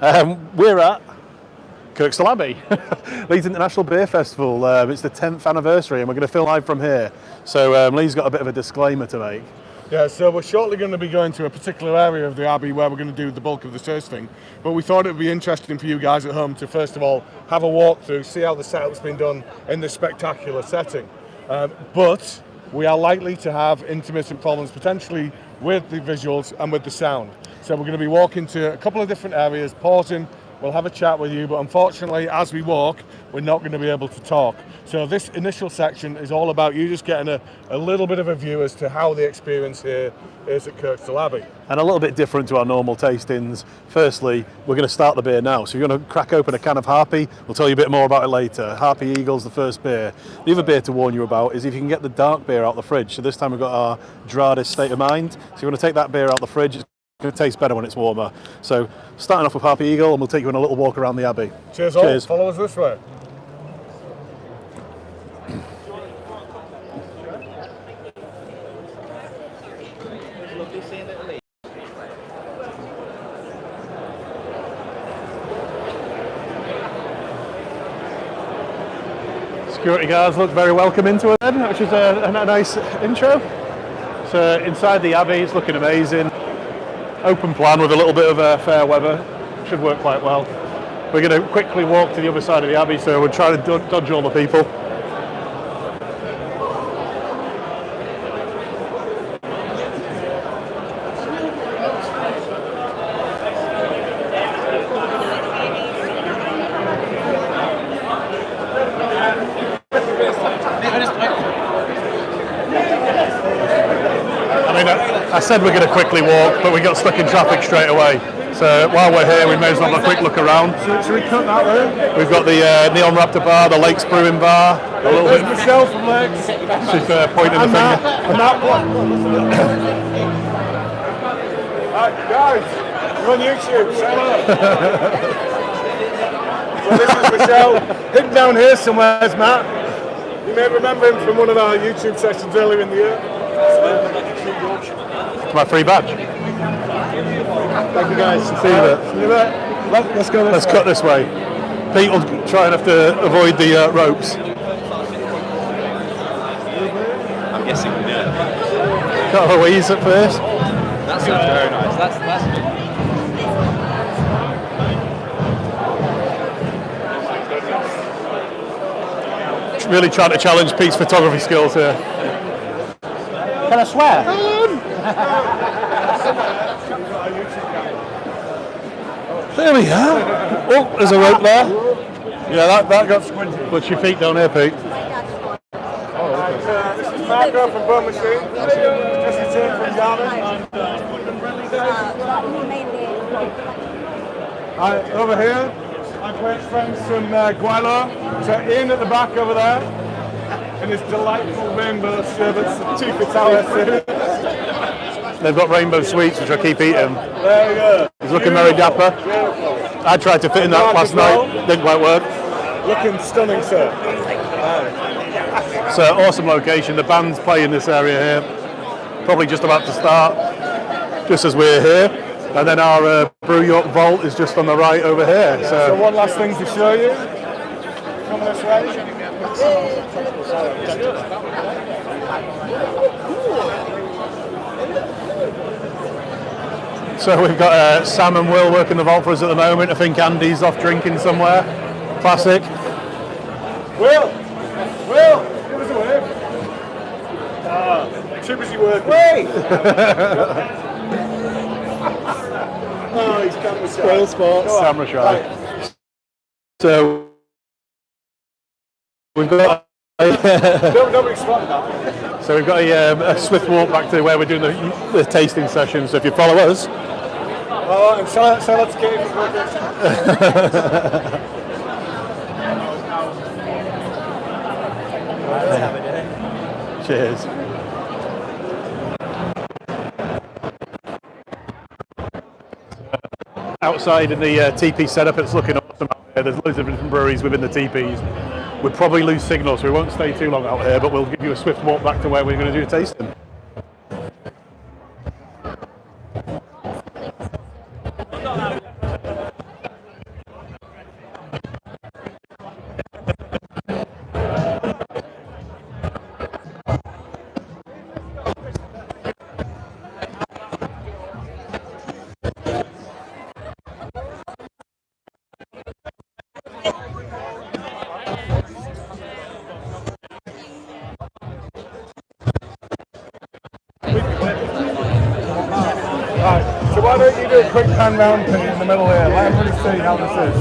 We're at Kirsch Abbey, Leeds International Beer Festival. It's the 10th anniversary and we're going to film live from here. So Lee's got a bit of a disclaimer to make. Yeah, so we're shortly going to be going to a particular area of the Abbey where we're going to do the bulk of the tasting. But we thought it would be interesting for you guys at home to first of all have a walk through, see how the setup's been done in this spectacular setting. But we are likely to have intermittent problems potentially with the visuals and with the sound. So we're going to be walking to a couple of different areas, pausing, we'll have a chat with you, but unfortunately as we walk we're not going to be able to talk. So this initial section is all about you just getting a little bit of a view as to how the experience here is at Kirsch Abbey. And a little bit different to our normal tastings. Firstly, we're going to start the beer now. So you're going to crack open a can of Harpy. We'll tell you a bit more about it later. Harpy Eagle's the first beer. The other beer to warn you about is if you can get the dark beer out the fridge. So this time we've got our Dradis State of Mind. So you want to take that beer out the fridge. It's going to taste better when it's warmer. So starting off with Harpy Eagle and we'll take you on a little walk around the Abbey. Cheers all. Cheers. Follow us this way. Security guards look very welcoming to us then, which is a nice intro. So inside the Abbey, it's looking amazing. Open plan with a little bit of fair weather, should work quite well. We're going to quickly walk to the other side of the Abbey, so we'll try to dodge all the people. I said we're going to quickly walk, but we got stuck in traffic straight away. So while we're here, we may as well have a quick look around. Should we cut that way? We've got the Neon Raptor bar, the Lakes Brewing bar. A little bit. Michelle from Lakes. She's pointing the finger. And that one. Alright, guys, we're on YouTube. Say hello. So this is Michelle. Hidden down here somewhere is Matt. You may remember him from one of our YouTube sessions earlier in the year. My free badge. Thank you guys. See you there. Let's go this way. Let's cut this way. Pete will try and have to avoid the ropes. I'm guessing we do. Got Louise at first. That's very nice. That's really trying to challenge Pete's photography skills here. Can I swear? There we are. Oh, there's a rope there. Yeah, that got squinty. Put your feet down here, Pete. This is Marco from Brew Machine. Just returned from Ghana. Over here, my great friends from Guaylo. So Ian at the back over there, and his delightful rainbow sherbets, Chief Italian. They've got rainbow sweets, which I keep eating. There you go. He's looking very dapper. I tried to fit in that last night, didn't quite work. Looking stunning, sir. So awesome location. The band's playing this area here. Probably just about to start, just as we're here. And then our Brew York Vault is just on the right over here. So one last thing to show you. Come this way. So we've got Sam and Will working the vault for us at the moment. I think Andy's off drinking somewhere. Classic. Will, give us a wave. Too busy working. Wait! Oh, he's camera shy. Spoil sports. Camera shy. So we've got. Nobody spotted that. So we've got a swift walk back to where we're doing the tasting session. So if you follow us. Oh, and so let's get it. Cheers. Outside in the TP setup, it's looking awesome out here. There's loads of different breweries within the TPs. We'll probably lose signal, so we won't stay too long out here, but we'll give you a swift walk back to where we're going to do a tasting. quick pan round in the middle here. Let everybody see how this is.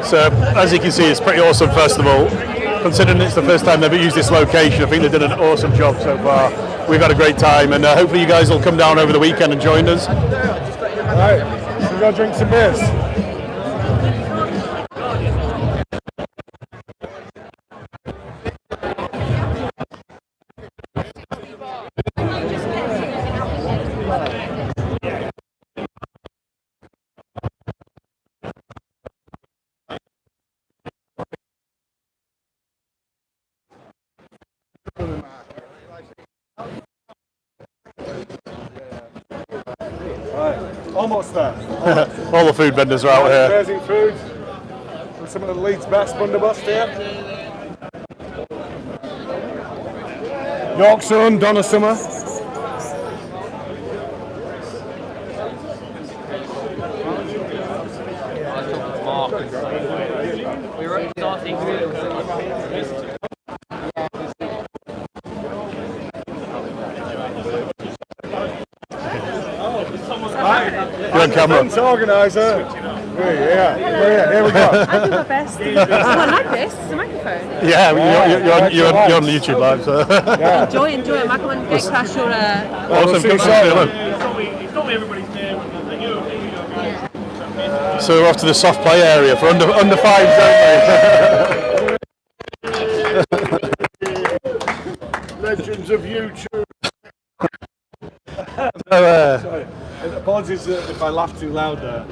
So, as you can see, it's a pretty awesome festival. Considering it's the first time they've used this location, I think they've done an awesome job so far. We've had a great time, and hopefully you guys will come down over the weekend and join us. Right, so we'll go drink some beers. Almost there. All the food vendors are out here. Amazing food. And some of the Leeds best bundobust here. York Sun, Donna Summer. You're on camera. Event organizer. Here we go. I do my best. Oh, I like this. It's a microphone. Yeah, you're on YouTube Live, so. Enjoy. I might come and get Clash or Awesome, come on. So we're off to the soft play area for under fives, Legends of YouTube. don't And apologies if I laughed too loud there.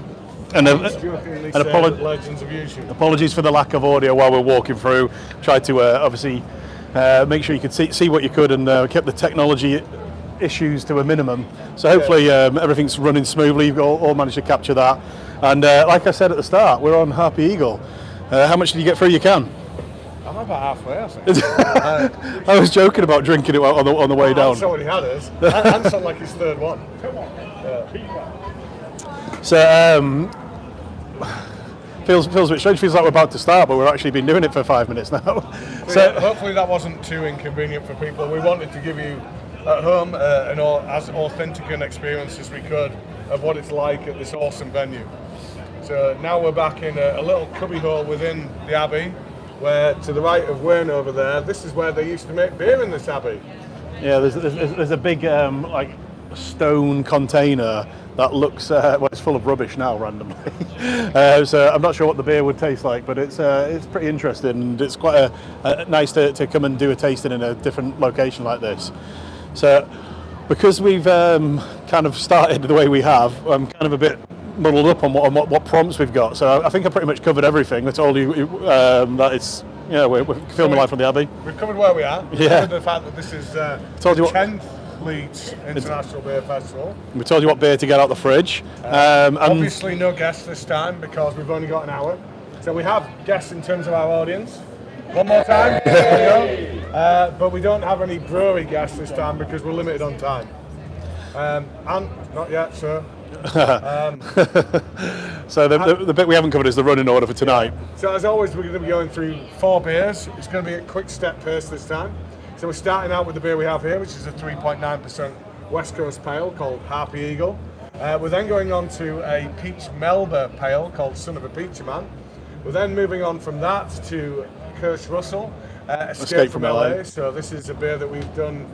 And Legends of YouTube. apologies for the lack of audio while we're walking through. Tried to obviously make sure you could see what you could, and kept the technology issues to a minimum. So hopefully everything's running smoothly. You've all managed to capture that. And like I said at the start, we're on Harpy Eagle. How much did you get through your can? I'm about halfway, I think. I was joking about drinking it on the way down. That's already had us. That's not like his third one. So feels a bit strange. Feels like we're about to start, but we've actually been doing it for 5 minutes now. So hopefully that wasn't too inconvenient for people. We wanted to give you at home as authentic an experience as we could of what it's like at this awesome venue. So now we're back in a little cubby hole within the Abbey, where to the right of Wayne over there, this is where they used to make beer in this Abbey. Yeah, there's a big like stone container that looks well, it's full of rubbish now randomly. So I'm not sure what the beer would taste like, but it's pretty interesting, and it's quite nice to come and do a tasting in a different location like this. So because we've kind of started the way we have, I'm kind of a bit muddled up on what prompts we've got. So I think I pretty much covered everything. I told you that it's we're filming live from the Abbey. We've covered where we are. We've covered the fact that this is the 10th Leeds International Beer Festival. We told you what beer to get out the fridge. Obviously no guests this time because we've only got an hour. So we have guests in terms of our audience. One more time. There we go. But we don't have any brewery guests this time because we're limited on time. And not yet, sir. So the bit we haven't covered is the running order for tonight. So as always, we're going to be going through 4 beers. It's going to be a quick step pace this time. So we're starting out with the beer we have here, which is a 3.9% West Coast Pale called Harpy Eagle. We're then going on to a peach Melba Pale called Son of a Peachy Man. We're then moving on from that to Kirsch Russell, Escape from LA. So this is a beer that we've done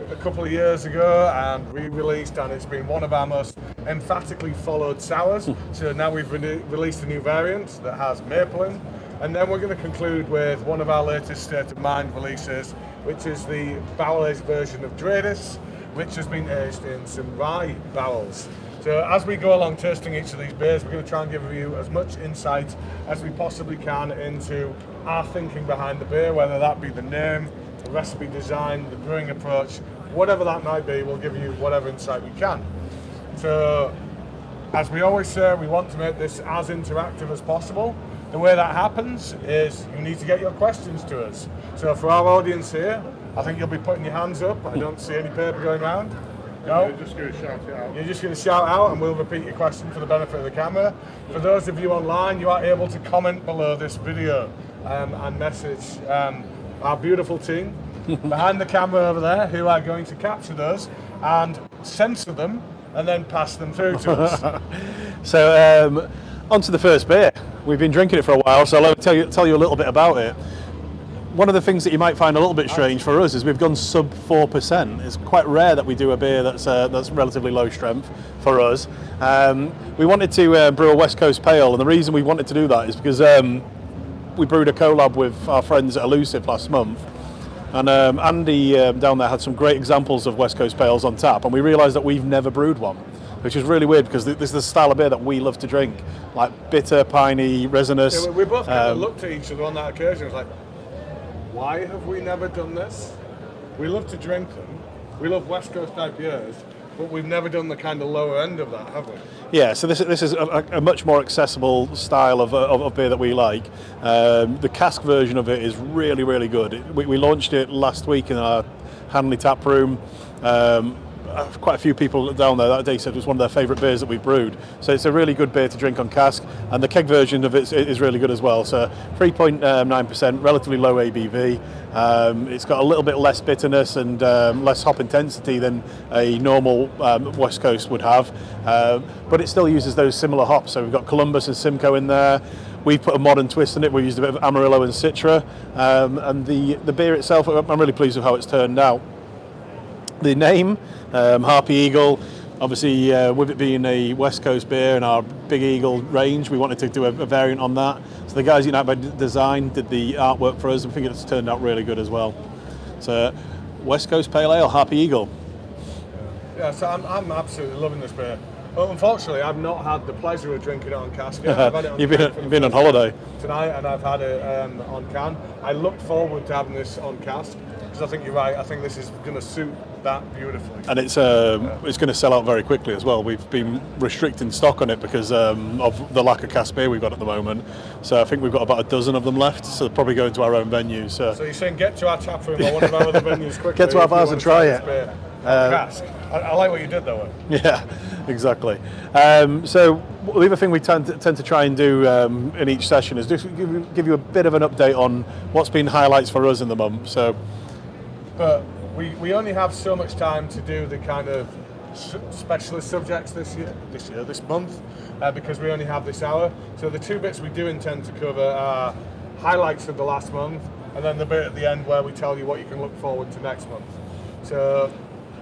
a couple of years ago and re-released, and it's been one of our most emphatically followed sours. So now we've released a new variant that has maple in, and then we're going to conclude with one of our latest State of Mind releases, which is the barrel-aged version of Dradis, which has been aged in some rye barrels. So as we go along tasting each of these beers, we're going to try and give you as much insight as we possibly can into our thinking behind the beer, whether that be the name, the recipe design, the brewing approach, whatever that might be, we'll give you whatever insight we can. So, as we always say, we want to make this as interactive as possible. The way that happens is you need to get your questions to us. So for our audience here, I think you'll be putting your hands up. I don't see any paper going around. No? You're just going to shout it out. You're just going to shout out and we'll repeat your question for the benefit of the camera. For those of you online, you are able to comment below this video. and message our beautiful team behind the camera over there, who are going to capture those and censor them and then pass them through to us. So on to the first beer. We've been drinking it for a while, so I'll tell you a little bit about it. One of the things that you might find a little bit strange for us is we've gone sub 4%. It's quite rare that we do a beer that's relatively low strength for us. We wanted to brew a West Coast Pale, and the reason we wanted to do that is because we brewed a collab with our friends at Elusive last month, and Andy down there had some great examples of West Coast Pales on tap, and we realised that we've never brewed one, which is really weird because this is the style of beer that we love to drink, like bitter, piney, resinous. Yeah, we both kind of looked at each other on that occasion. It was like, why have we never done this? We love to drink them. We love West Coast IPAs, but we've never done the kind of lower end of that, have we? Yeah, so this is a much more accessible style of beer that we like. The cask version of it is really, really good. We launched it last week in our Hanley tap room. Quite a few people down there that day said it was one of their favourite beers that we've brewed. So it's a really good beer to drink on cask, and the keg version of it is really good as well. So 3.9%, relatively low ABV. It's got a little bit less bitterness and less hop intensity than a normal West Coast would have, but it still uses those similar hops. So we've got Columbus and Simcoe in there. We've put a modern twist in it. We've used a bit of Amarillo and Citra, and the beer itself, I'm really pleased with how it's turned out. The name, Harpy Eagle, obviously with it being a West Coast beer and our Big Eagle range, we wanted to do a variant on that. So the guys at United by Design did the artwork for us, and I think it's turned out really good as well. So West Coast Pale Ale, Harpy Eagle. Yeah, so I'm absolutely loving this beer. Well, unfortunately, I've not had the pleasure of drinking it on cask yet. I've had it on You've can been on holiday tonight, and I've had it on can. I look forward to having this on cask, because I think you're right. I think this is going to suit that beautifully. and it's going to sell out very quickly as well. We've been restricting stock on it because of the lack of cask beer we've got at the moment. So I think we've got about a dozen of them left. So they'll probably go into our own venues. So you're saying get to our tap room or one of our other venues quickly. Get to our bars and try it. Cask. I like what you did though. Yeah, exactly. So the other thing we tend to try and do in each session is just give you a bit of an update on what's been highlights for us in the month. So, but we only have so much time to do the kind of specialist subjects this month, because we only have this hour. So the two bits we do intend to cover are highlights of the last month, and then the bit at the end where we tell you what you can look forward to next month. So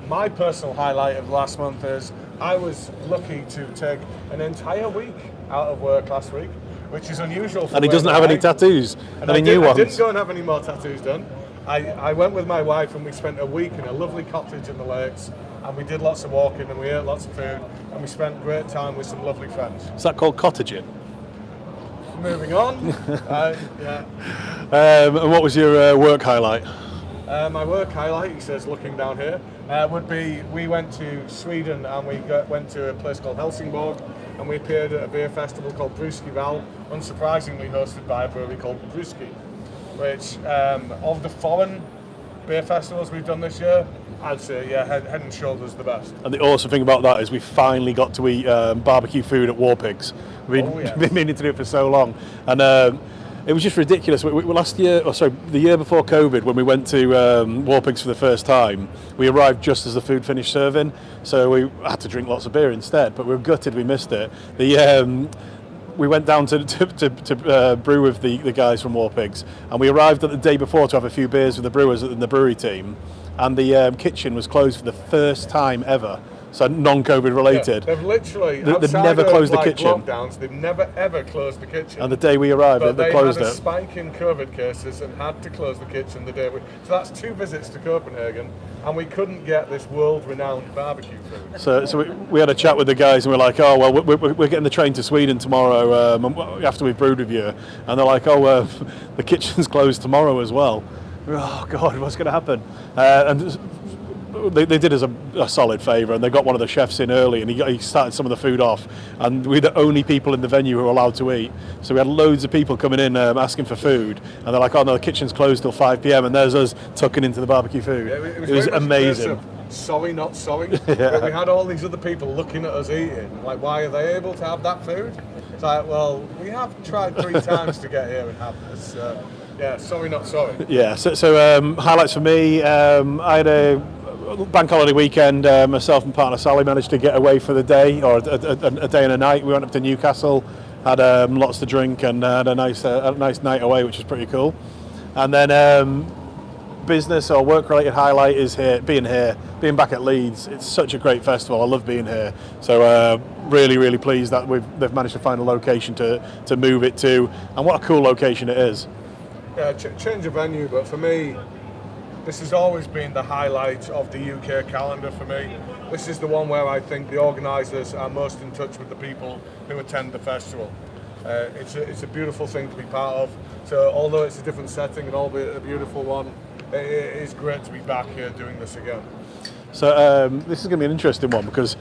my personal highlight of last month is I was lucky to take an entire week out of work last week, which is unusual for and he doesn't have any tattoos, any new ones. I didn't go and have any more tattoos done. I went with my wife and we spent a week in a lovely cottage in the lakes, and we did lots of walking and we ate lots of food, and we spent great time with some lovely friends. Is that called cottaging? Moving on. Yeah. And what was your work highlight? My work highlight, he says looking down here, would be we went to Sweden and we went to a place called Helsingborg, and we appeared at a beer festival called Brewski, unsurprisingly hosted by a brewery called Brewski, which of the foreign beer festivals we've done this year, I'd say head and shoulders the best. And the awesome thing about that is we finally got to eat barbecue food at War Pigs. We've been meaning to do it for so long, and it was just ridiculous. The year before COVID, when we went to War Pigs for the first time, we arrived just as the food finished serving, so we had to drink lots of beer instead. But we were gutted we missed it. We went down to brew with the guys from War Pigs, and we arrived the day before to have a few beers with the brewers and the brewery team, and the kitchen was closed for the first time ever. So non-COVID related. Yeah, they've literally they've never closed the kitchen. Lockdowns, they've never ever closed the kitchen. And the day we arrived, they closed it. They had a spike in COVID cases and had to close the kitchen the day we. So that's 2 visits to Copenhagen, and we couldn't get this world-renowned barbecue food. So we had a chat with the guys, and we're like, oh well, we're getting the train to Sweden tomorrow after we've brewed with you, and they're like, oh the kitchen's closed tomorrow as well. Oh God, what's going to happen? And they did us a solid favour, and they got one of the chefs in early, and he started some of the food off, and we're the only people in the venue who were allowed to eat. So we had loads of people coming in asking for food, and they're like, oh no, the kitchen's closed till 5 p.m, and there's us tucking into the barbecue food. Yeah, it was amazing. Sorry, not sorry. Yeah. We had all these other people looking at us eating, like, why are they able to have that food? It's like, well, we have tried 3 times to get here and have this. Yeah, sorry, not sorry. Yeah, so highlights for me, I had a bank holiday weekend. Myself and partner Sally managed to get away for the day, or a day and a night. We went up to Newcastle, had lots to drink, and had a nice night away, which was pretty cool. And then business or work-related highlight is being being back at Leeds. It's such a great festival. I love being here. So really pleased that they've managed to find a location to move it to, and what a cool location it is. Yeah, change of venue, but for me, this has always been the highlight of the UK calendar for me. This is the one where I think the organisers are most in touch with the people who attend the festival. It's a beautiful thing to be part of. So although it's a different setting and albeit a beautiful one, it is great to be back here doing this again. So this is going to be an interesting one because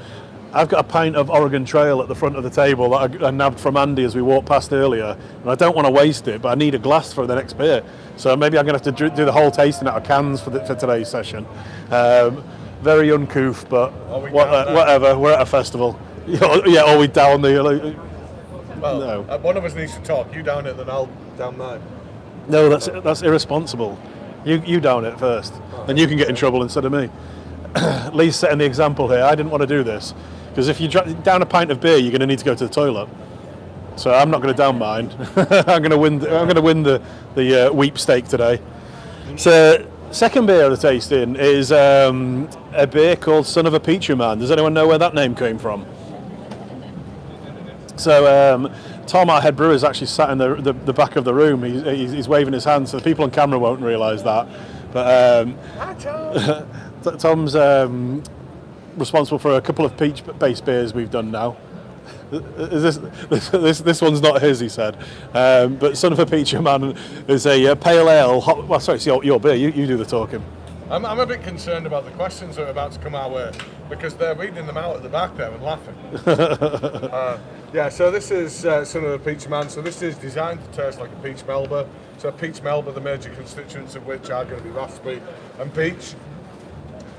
I've got a pint of Oregon Trail at the front of the table that I nabbed from Andy as we walked past earlier, and I don't want to waste it, but I need a glass for the next beer. So maybe I'm going to have to do the whole tasting out of cans for today's session. Very uncouth, but whatever. We're at a festival. Yeah, or we down the. Well, no. One of us needs to talk. You down it, then I'll down mine. No, that's irresponsible. You down it first, then you can get in trouble instead of me. Lee's setting the example here. I didn't want to do this because if you down a pint of beer, you're going to need to go to the toilet. So I'm not going to down mine. I'm going to win. I'm going to win the Weep steak today. So second beer of the tasting is a beer called Son of a Peachy Man. Does anyone know where that name came from? So Tom, our head brewer, is actually sat in the back of the room. He's waving his hand, so the people on camera won't realise that. But Hi, Tom. Tom's responsible for a couple of peach-based beers we've done now. This one's not his, he said. But Son of a Peachy Man is a pale ale. Well, sorry, it's your beer. You do the talking. I'm a bit concerned about the questions that are about to come our way because they're reading them out at the back there and laughing. Yeah, so this is Son of a Peachy Man. So this is designed to taste like a peach Melba. So peach Melba, the major constituents of which are going to be raspberry and peach.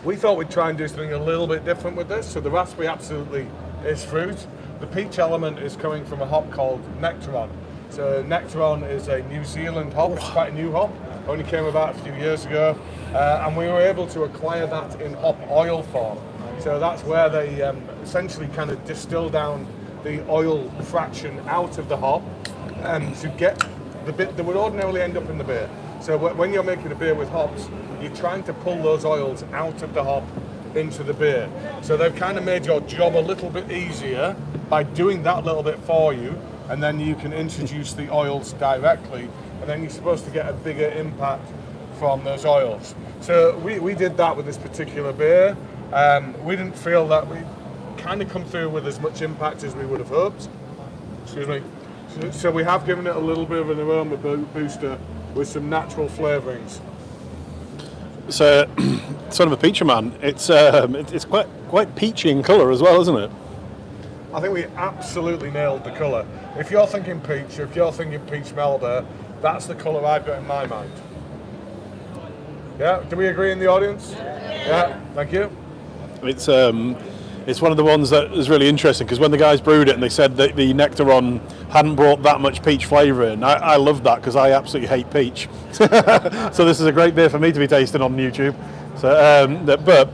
We thought we'd try and do something a little bit different with this. So the raspberry absolutely is fruit. The peach element is coming from a hop called Nectaron. So Nectaron is a New Zealand hop. It's quite a new hop. Only came about a few years ago. And we were able to acquire that in hop oil form. So that's where they essentially kind of distill down the oil fraction out of the hop to get the bit that would ordinarily end up in the beer. So when you're making a beer with hops, you're trying to pull those oils out of the hop into the beer. So they've kind of made your job a little bit easier by doing that little bit for you, and then you can introduce the oils directly, and then you're supposed to get a bigger impact from those oils. So we did that with this particular beer. We didn't feel that we kind of come through with as much impact as we would have hoped. Excuse me. So we have given it a little bit of an aroma booster with some natural flavourings. So, Son of a Peachy Man. It's quite peachy in colour as well, isn't it? I think we absolutely nailed the colour. If you're thinking peach, or if you're thinking peach Melba, that's the colour I've got in my mind. Yeah, do we agree in the audience? Yeah, thank you. It's one of the ones that is really interesting because when the guys brewed it and they said that the Nectaron hadn't brought that much peach flavour in, I love that because I absolutely hate peach. So this is a great beer for me to be tasting on YouTube. So, but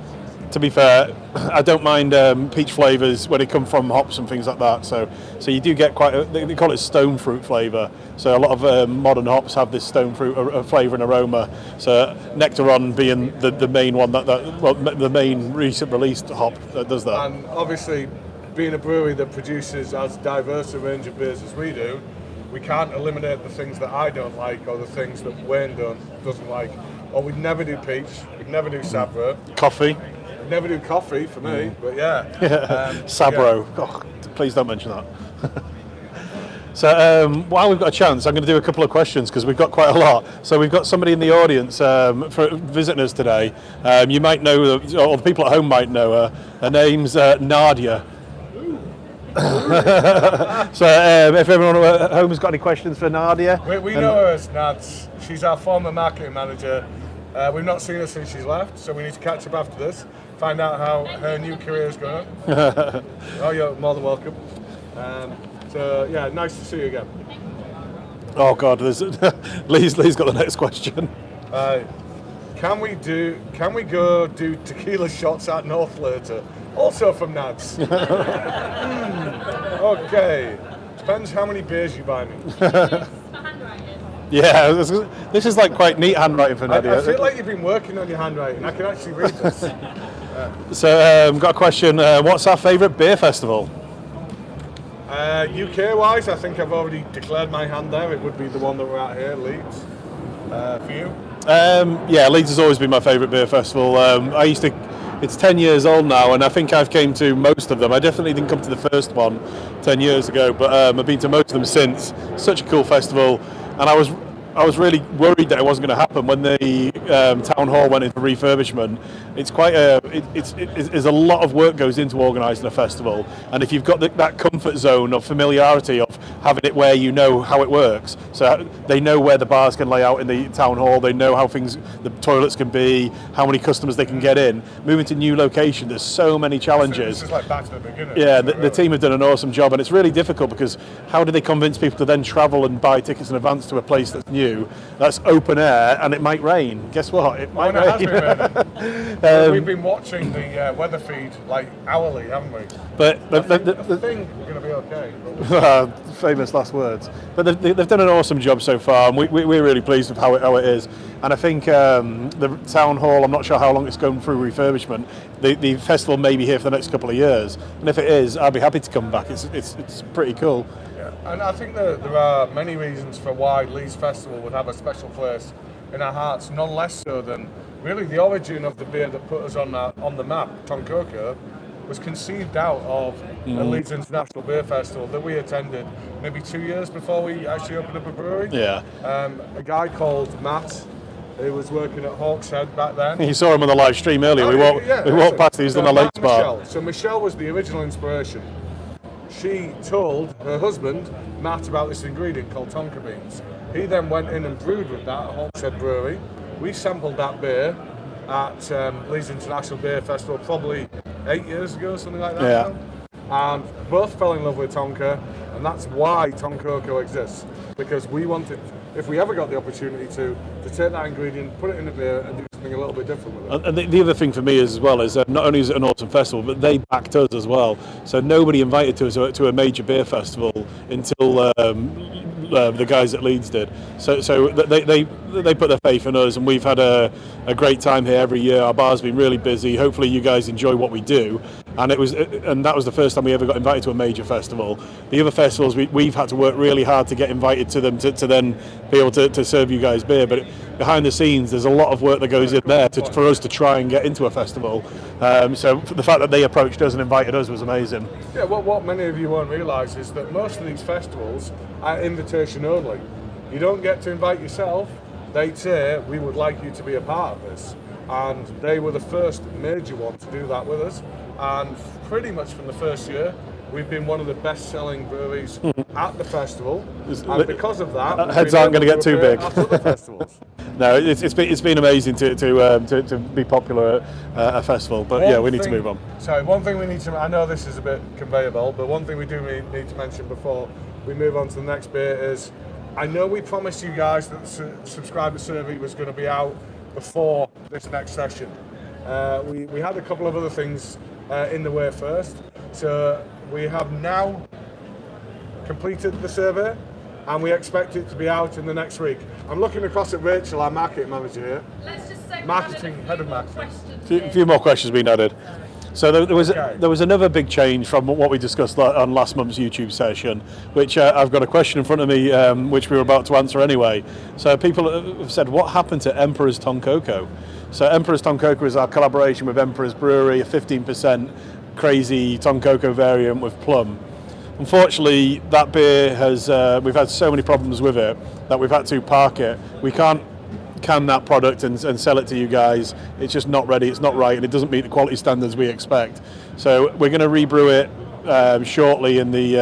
to be fair, I don't mind peach flavours when it come from hops and things like that. So you do get they call it stone fruit flavour. So a lot of modern hops have this stone fruit flavour and aroma. So Nectaron being the main one the main recent released hop that does that. And obviously, being a brewery that produces as diverse a range of beers as we do, we can't eliminate the things that I don't like or the things that Wayne doesn't like. Or we'd never do peach, we'd never do Sabro. Coffee. Never do coffee for me, but yeah. Sabro. Yeah. Oh, please don't mention that. So while we've got a chance, I'm going to do a couple of questions because we've got quite a lot. So we've got somebody in the audience for visiting us today. You might know, or the people at home might know her. Her name's Nadia. So if everyone at home has got any questions for Nadia. We know her as Nads. She's our former marketing manager. We've not seen her since she's left, so we need to catch up after this, find out how her new career is going. Oh, you're more than welcome. So yeah, nice to see you again. Oh God, there's Lee's got the next question. Can we go do tequila shots at North later? Also from Nads. Okay. Depends how many beers you buy me. Yeah, this is like quite neat handwriting for Nadia. I feel like you've been working on your handwriting. I can actually read this. So, got a question. What's our favourite beer festival? UK-wise, I think I've already declared my hand there. It would be the one that we're at here, Leeds. For you? Yeah, Leeds has always been my favourite beer festival. It's 10 years old now, and I think I've came to most of them. I definitely didn't come to the first one 10 years ago, but I've been to most of them since. Such a cool festival, and I was really worried that it wasn't going to happen when the town hall went into refurbishment. It's quite there's a lot of work goes into organising a festival, and if you've got that comfort zone of familiarity of having it where you know how it works, so they know where the bars can lay out in the town hall, they know how the toilets can be, how many customers they can get in. Moving to new location, there's so many challenges. This is like back to the beginning. Yeah, the team have done an awesome job, and it's really difficult because how do they convince people to then travel and buy tickets in advance to a place that's new, that's open air, and it might rain? Guess what? It might rain. It has been raining. We've been watching the weather feed like hourly, haven't we? But I think we're going to be okay. Famous last words. But they've done an awesome job so far, and we're really pleased with how it is. And I think the town hall, I'm not sure how long it's going through refurbishment. The festival may be here for the next couple of years, and if it is, I'd be happy to come back. It's pretty cool. Yeah, and I think that there are many reasons for why Leeds Festival would have a special place in our hearts, none less so than really the origin of the beer that put us on the map, Toncoco, was conceived out of the Leeds International Beer Festival that we attended maybe 2 years before we actually opened up a brewery. Yeah. A guy called Matt, who was working at Hawkshead back then. You saw him on the live stream earlier. We walked past. He was on the Lakes bar. So Michelle was the original inspiration. She told her husband Matt about this ingredient called tonka beans. He then went in and brewed with that at Hawkshead Brewery. We sampled that beer at Leeds International Beer Festival probably 8 years ago, something like that. Yeah. And both fell in love with tonka, and that's why Toncoco exists. Because we wanted, if we ever got the opportunity to take that ingredient, put it in a beer, and do something a little bit different with it. And the other thing for me is, as well, is not only is it an awesome festival, but they backed us as well. So nobody invited us to a major beer festival until the guys at Leeds did. So they put their faith in us, and we've had a great time here every year. Our bar's been really busy. Hopefully you guys enjoy what we do. And that was the first time we ever got invited to a major festival. The other festivals we've had to work really hard to get invited to them to then be able to serve you guys beer. But behind the scenes, there's a lot of work that goes in there for us to try and get into a festival. So the fact that they approached us and invited us was amazing. Yeah, what many of you won't realise is that most of these festivals are invitation only. You don't get to invite yourself. They say, we would like you to be a part of this. And they were the first major one to do that with us. And pretty much from the first year, we've been one of the best-selling breweries at the festival. And because of that, heads aren't going to get too big. At other festivals. No, it's been amazing to be popular at a festival. But yeah, we need to move on. Sorry, one thing we need to, I know this is a bit conveyor belt, but one thing we do need to mention before we move on to the next beer is, I know we promised you guys that the subscriber survey was going to be out before this next session. We had a couple of other things in the way first. So we have now completed the survey, and we expect it to be out in the next week. I'm looking across at Rachel, our marketing manager here. Let's just say Head of marketing. A few more questions being added. So there was another big change from what we discussed on last month's YouTube session, which I've got a question in front of me, which we were about to answer anyway. So people have said, what happened to Emperor's Toncoco? So Emperor's Toncoco is our collaboration with Emperor's Brewery, a 15% crazy Toncoco variant with plum. Unfortunately, that beer we've had so many problems with it that we've had to park it. We can't can that product and sell it to you guys. It's just not ready, it's not right, and it doesn't meet the quality standards we expect. So we're going to rebrew it shortly in the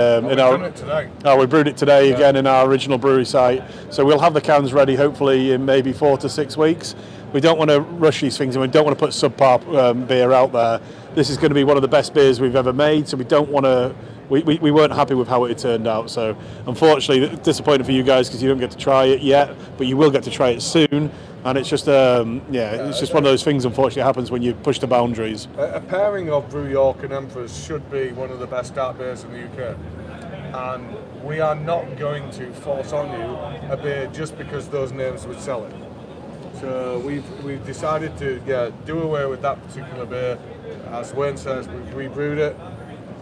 we brewed it today again in our original brewery site. So we'll have the cans ready hopefully in maybe 4 to 6 weeks. We don't want to rush these things, and we don't want to put subpar beer out there. This is going to be one of the best beers we've ever made, so we don't want to we weren't happy with how it had turned out. So unfortunately, disappointing for you guys because you don't get to try it yet, but you will get to try it soon. And it's just it's just one of those things. Unfortunately, happens when you push the boundaries. A pairing of Brew York and Emperors should be one of the best stout beers in the UK, and we are not going to force on you a beer just because those names would sell it. So we've decided to do away with that particular beer. As Wayne says, we've rebrewed it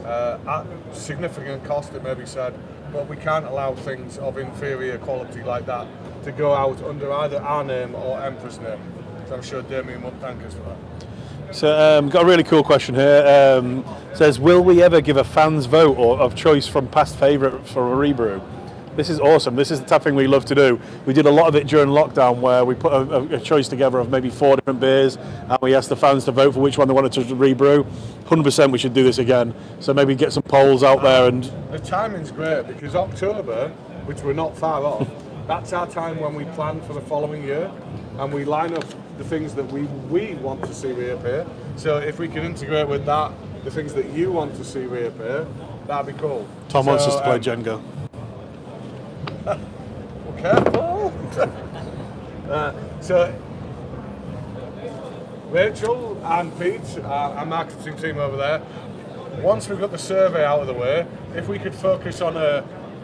at significant cost, it may be said, but we can't allow things of inferior quality like that to go out under either our name or Emperor's name. So I'm sure Damien won't thank us for that. So got a really cool question here. Says, will we ever give a fan's vote or of choice from past favourite for a rebrew? This is awesome. This is the type of thing we love to do. We did a lot of it during lockdown where we put a choice together of maybe 4 different beers and we asked the fans to vote for which one they wanted to rebrew. 100% we should do this again. So maybe get some polls out there. And the timing's great because October, which we're not far off, that's our time when we plan for the following year and we line up the things that we want to see reappear. So if we can integrate with that the things that you want to see reappear, that'd be cool. Tom wants us to play Jenga. Careful. So Rachel and Pete, our marketing team over there, once we've got the survey out of the way, if we could focus on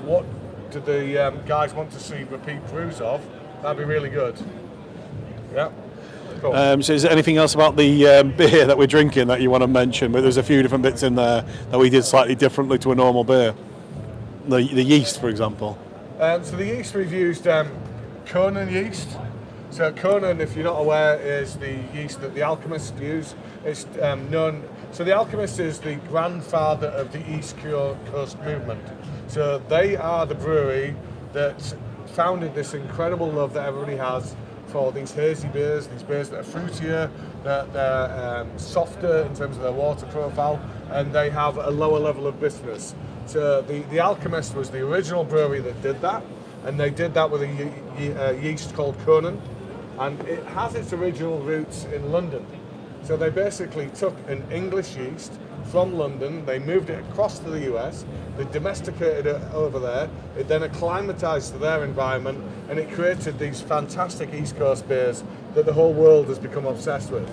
what do the guys want to see repeat brews of, that'd be really good. Yeah. Cool. So is there anything else about the beer that we're drinking that you want to mention? But there's a few different bits in there that we did slightly differently to a normal beer. The yeast, for example. So the yeast we've used Conan yeast. So Conan, if you're not aware, is the yeast that the alchemists use. It's known. So the alchemist is the grandfather of the East Coast movement. So they are the brewery that founded this incredible love that everybody has for these hazy beers, these beers that are fruitier, that they're softer in terms of their water profile, and they have a lower level of bitterness. So the Alchemist was the original brewery that did that, and they did that with a yeast called Conan, and it has its original roots in London. So they basically took an English yeast from London, they moved it across to the US, they domesticated it over there, it then acclimatized to their environment, and it created these fantastic East Coast beers that the whole world has become obsessed with.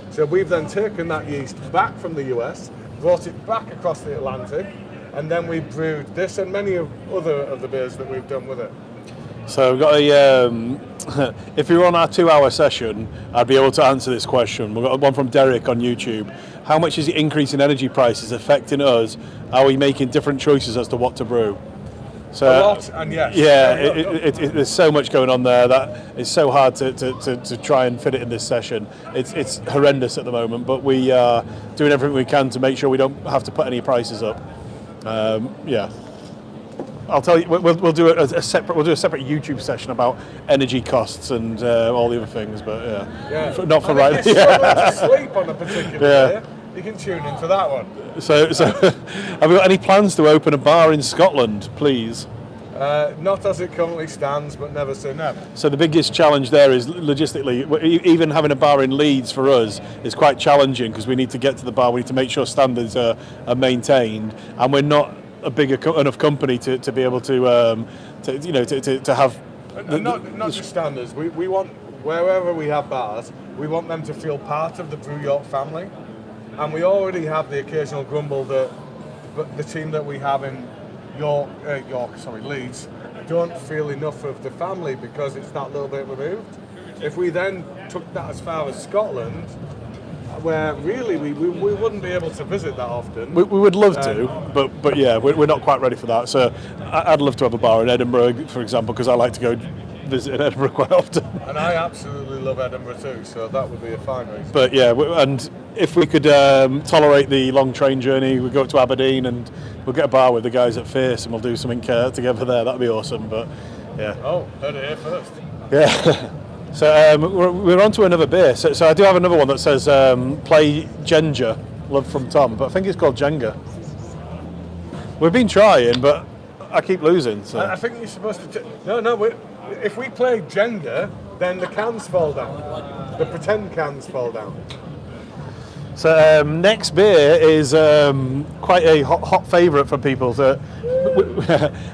So we've then taken that yeast back from the US, brought it back across the Atlantic, and then we brewed this and many other of the beers that we've done with it. So we've got a, if you were on our 2-hour session, I'd be able to answer this question. We've got one from Derek on YouTube. How much is the increase in energy prices affecting us? Are we making different choices as to what to brew? So, a lot, and yes. Yeah, there's so much going on there that it's so hard to try and fit it in this session. It's horrendous at the moment, but we are doing everything we can to make sure we don't have to put any prices up. Yeah. I'll tell you. We'll do a separate YouTube session about energy costs and all the other things, but yeah. Not for right. If you're struggling to sleep on a particular day, you can tune into that one. So have we got any plans to open a bar in Scotland, please? Not as it currently stands, but never say never. So the biggest challenge there is logistically, even having a bar in Leeds for us is quite challenging because we need to get to the bar, we need to make sure standards are maintained, and we're not a big enough company to be able to have. Not just standards. We want, wherever we have bars, we want them to feel part of the Brew York family, and we already have the occasional grumble that the team that we have in Leeds don't feel enough of the family because it's that little bit removed. If we then took that as far as Scotland, where really we wouldn't be able to visit that often. We would love to, but yeah, we're not quite ready for that. So I'd love to have a bar in Edinburgh, for example, because I like to go visit Edinburgh quite often. And I absolutely love Edinburgh too, so that would be a fine reason. But yeah, and if we could tolerate the long train journey, we'll go up to Aberdeen and we'll get a bar with the guys at Fierce and we'll do something together there. That'd be awesome. But yeah. Oh, heard it here first. Yeah. So we're on to another beer. So I do have another one that says play Jenga, love from Tom, but I think it's called Jenga. We've been trying, but I keep losing. So. I think you're supposed to. If we play Jenga, then the cans fall down. The pretend cans fall down. So next beer is quite a hot favourite for people. So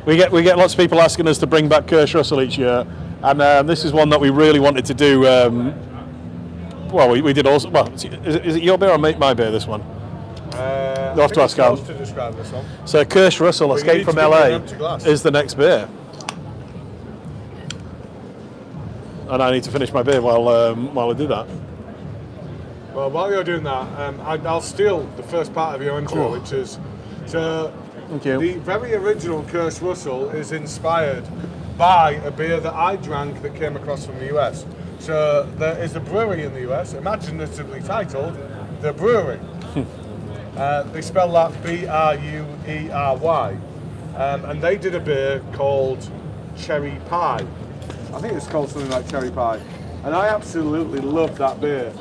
we get lots of people asking us to bring back Kirsch Russell each year, and this is one that we really wanted to do. Well, we did also. Well, is it your beer or my beer? This one. You'll have to ask Al. To describe this one. So Kirsch Russell, Escape from LA, is the next beer. And I need to finish my beer while I do that. Well, while you're doing that, I'll steal the first part of your intro, which is Thank you. the very original Kirsch Russell is inspired by a beer that I drank that came across from the US. So there is a brewery in the US, imaginatively titled The Brewery. They spell that B-R-U-E-R-Y. And they did a beer called Cherry Pie. I think it's called something like Cherry Pie. And I absolutely love that beer.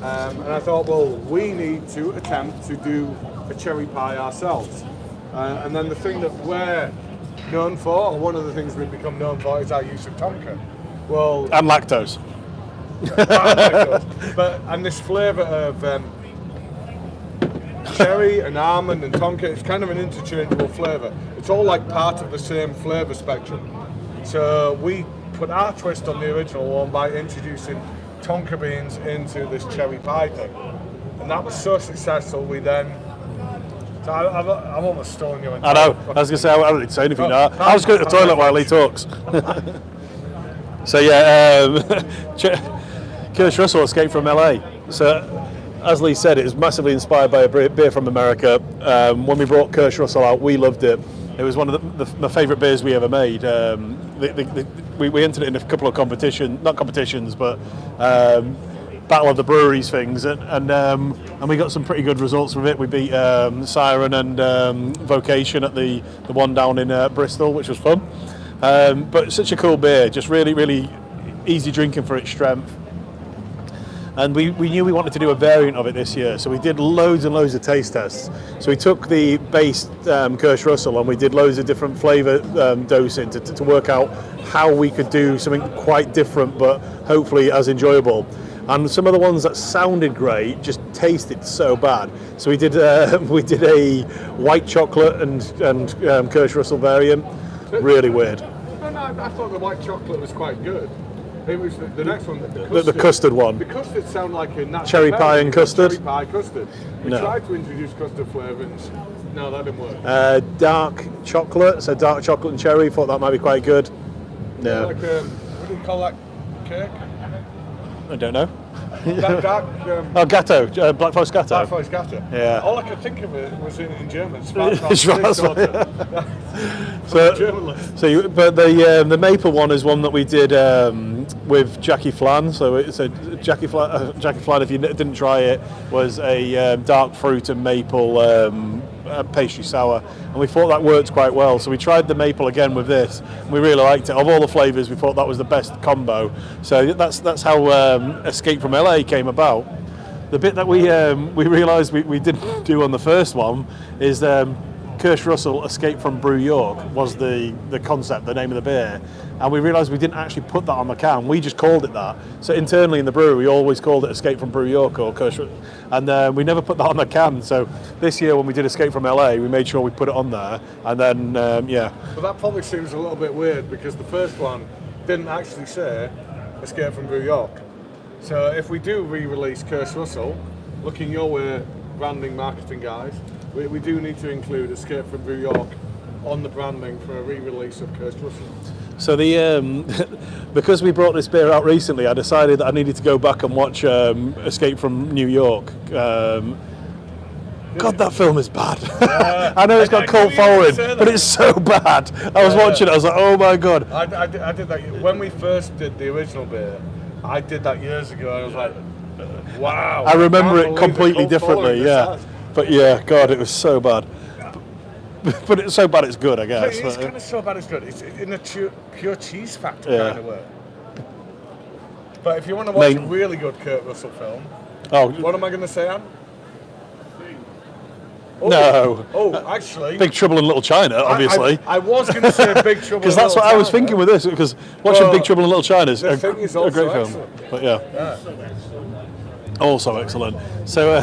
And I thought, well, we need to attempt to do a cherry pie ourselves. And then the thing that we're known for, or one of the things we've become known for, is our use of tonka. Well, And lactose. and this flavour of cherry and almond and tonka, it's kind of an interchangeable flavour. It's all like part of the same flavour spectrum. So we put our twist on the original one by introducing tonka beans into this cherry pie thing, and that was so successful. We then, so I've almost stolen your. I know. I was going to say I don't need to say anything now. I was going to the toilet while he talks. So yeah, Kirsch Russell, Escape from LA. So as Lee said, it was massively inspired by a beer from America. When we brought Kirsch Russell out, we loved it. It was one of my favourite beers we ever made. We entered it in a couple of not competitions, but Battle of the Breweries things, and we got some pretty good results from it. We beat Siren and Vocation at the one down in Bristol, which was fun. But it's such a cool beer, just really, really easy drinking for its strength. And we knew we wanted to do a variant of it this year, so we did loads and loads of taste tests. So we took the base Kirsch Russell and we did loads of different flavour dosing to work out how we could do something quite different, but hopefully as enjoyable. And some of the ones that sounded great just tasted so bad. So we did a white chocolate and Kirsch Russell variant. Really weird. I thought the white chocolate was quite good. It was the next one, The custard one. The custard sound like a natural Cherry pie and custard? Cherry pie custard. We No. tried to introduce custard flavours. No, that didn't work. Dark chocolate, so dark chocolate and cherry. Thought that might be quite good. No, Like what do you call that cake? I don't know. That dark. Oh, gatto, Black Forest gatto. Black Forest Gatto. Yeah. All I could think of it was in German. Schwarzwald. But the maple one is one that we did with Jackie Flan. So it's a Jackie Flan. If you didn't try it, was a dark fruit and maple pastry sour, and we thought that worked quite well. So we tried the maple again with this. And we really liked it. Of all the flavours, we thought that was the best combo. So that's how Escape from LA came about. The bit that we realised we didn't do on the first one is Kirsch Russell Escape from Brew York was the concept, the name of the beer, and we realised we didn't actually put that on the can. We just called it that. So internally in the brewery, we always called it Escape from Brew York or Kirsch, and we never put that on the can. So this year when we did Escape from LA, we made sure we put it on there, and then But that probably seems a little bit weird because the first one didn't actually say Escape from Brew York. So if we do re-release Kirsch Russell, looking your way, branding, marketing guys, we do need to include Escape from Brew York on the branding for a re-release of Kirsch Russell. So because we brought this beer out recently, I decided that I needed to go back and watch Escape from New York. God, that film is bad. I know it's got cult following, but it's so bad. I was watching it, I was like, oh my God. I did that when we first did the original beer. I did that years ago, and I was like, wow. I remember can't it believe completely the cult following differently, this yeah. has. But yeah, God, it was so bad. But it's so bad it's good, I guess. But it's kind of so bad it's good. It's in a pure cheese factor Yeah. kind of way. But if you want to watch a really good Kurt Russell film, what am I going to say, Anne? No. Oh, actually. Big Trouble in Little China, obviously. I was going to say Big Trouble. Because that's what I was thinking with this. Because watching Big Trouble in Little China is a great film. Excellent. But yeah. Also excellent. So.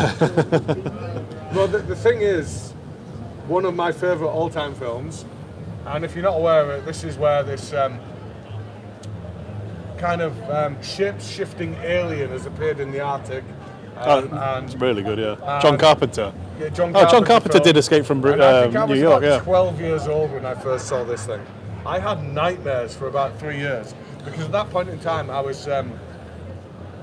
Well, the thing is, one of my favourite all-time films, and if you're not aware of it, this is where this kind of shape-shifting alien has appeared in the Arctic. It's really good, yeah. John Carpenter. Yeah, John Carpenter film. did Escape from I think I New was York, about yeah. 12 years old when I first saw this thing. I had nightmares for about 3 years because at that point in time I was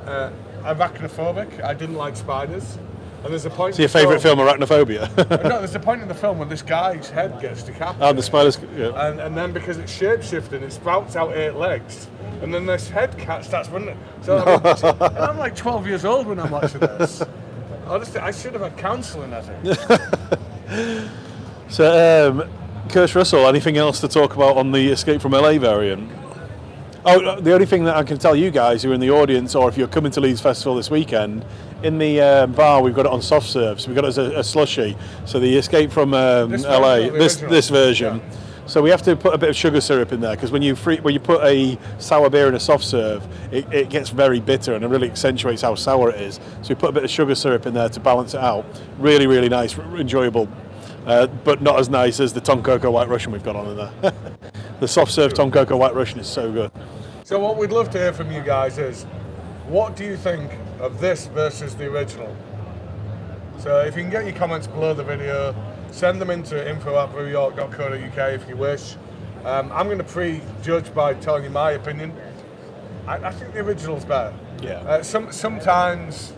arachnophobic. I didn't like spiders. And there's a point. So your favourite film, Arachnophobia? No, there's a point in the film when this guy's head gets decapitated. Oh, the spiders. Yeah. And then because it's shape-shifting, it sprouts out 8 legs. And then this head cat starts running. So and I'm like 12 years old when I'm watching this. Honestly, I should have had counselling, I think. So, Kirsch Russell, anything else to talk about on the Escape from LA variant? Oh, the only thing that I can tell you guys who are in the audience, or if you're coming to Leeds Festival this weekend, in the bar we've got it on soft serve, so we've got it as a slushy. So the Escape from LA, this version. Yeah. So we have to put a bit of sugar syrup in there because when you put a sour beer in a soft serve, it gets very bitter and it really accentuates how sour it is. So we put a bit of sugar syrup in there to balance it out. Really, really nice, enjoyable, but not as nice as the Tom Coco White Russian we've got on in there. The soft serve Tom Coco White Russian is so good. So what we'd love to hear from you guys is, what do you think of this versus the original? So if you can get your comments below the video, send them into info@brewyork.co.uk if you wish. I'm going to prejudge by telling you my opinion. I think the original's better. Yeah. Sometimes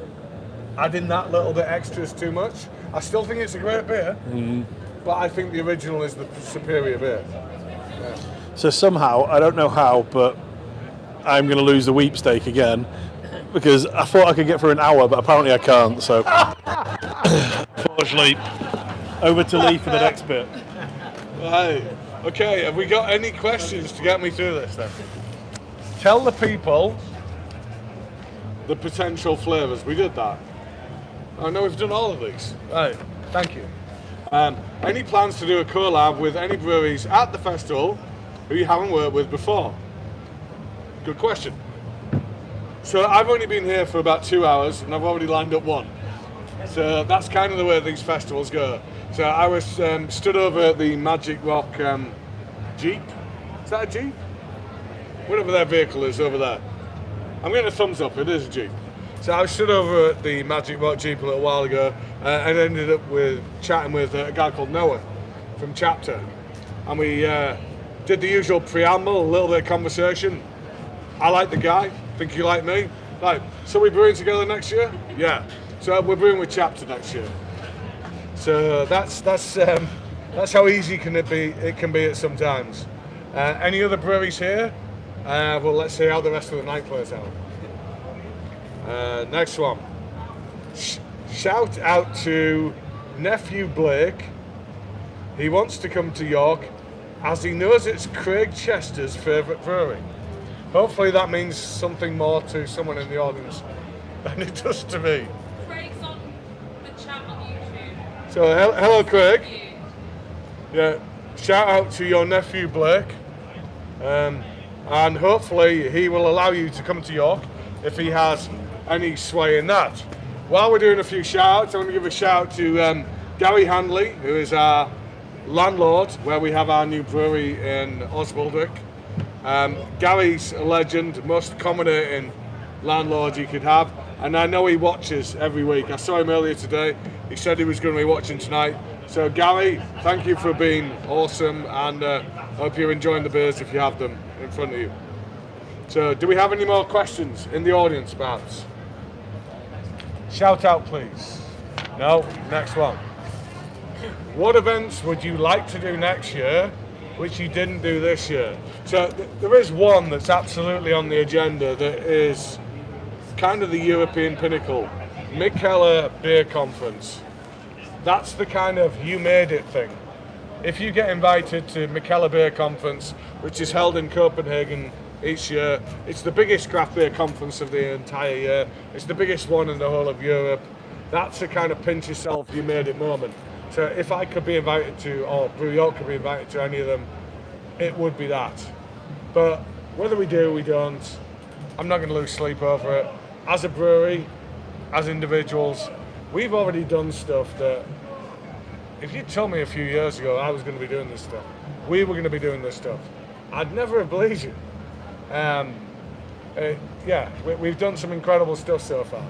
adding that little bit extra is too much. I still think it's a great beer, but I think the original is the superior beer. Yeah. So somehow, I don't know how, but I'm going to lose the weepsteak again because I thought I could get for an hour, but apparently I can't. So, unfortunately, over to Lee for the next bit. Right. Okay, have we got any questions to get me through this then? Tell the people the potential flavours. We did that. I know we've done all of these. Right, thank you. Any plans to do a collab with any breweries at the festival who you haven't worked with before? Good question. So I've only been here for about 2 hours and I've already lined up one. So that's kind of the way these festivals go. So I was stood over at the Magic Rock Jeep. Is that a Jeep? Whatever their vehicle is over there. I'm getting a thumbs up, it is a Jeep. So I was stood over at the Magic Rock Jeep a little while ago and ended up chatting with a guy called Noah from Chapter. And we did the usual preamble, a little bit of conversation. I like the guy, think you like me? Right, so we're brewing together next year? Yeah. So we're brewing with Chapter next year. So that's how easy it can be at some times. Any other breweries here? Well, let's see how the rest of the night plays out. Next one. Shout out to nephew Blake. He wants to come to York as he knows it's Craig Chester's favourite brewery. Hopefully that means something more to someone in the audience than it does to me. Craig's on the chat on YouTube. So hello Craig. Yeah, shout out to your nephew Blake. And hopefully he will allow you to come to York if he has any sway in that. While we're doing a few shout outs, I want to give a shout out to Gary Handley, who is our landlord where we have our new brewery in Oswaldwick. Gary's a legend, most accommodating landlord you could have, and I know he watches every week. I saw him earlier today. He said he was going to be watching tonight. So Gary, thank you for being awesome, and hope you're enjoying the beers if you have them in front of you. So do we have any more questions in the audience, perhaps? Shout out, please. No? Next one. What events would you like to do next year which you didn't do this year? So there is one that's absolutely on the agenda that is kind of the European pinnacle. Mikkeller Beer Conference. That's the kind of you made it thing. If you get invited to Mikkeller Beer Conference, which is held in Copenhagen each year, it's the biggest craft beer conference of the entire year. It's the biggest one in the whole of Europe. That's the kind of pinch yourself, you made it moment. So if I could be invited to, or Brew York could be invited to any of them, it would be that. But whether we do, we don't, I'm not going to lose sleep over it. As a brewery, as individuals, we've already done stuff that, if you told me a few years ago I was going to be doing this stuff, we were going to be doing this stuff, I'd never have believed you. We've done some incredible stuff so far.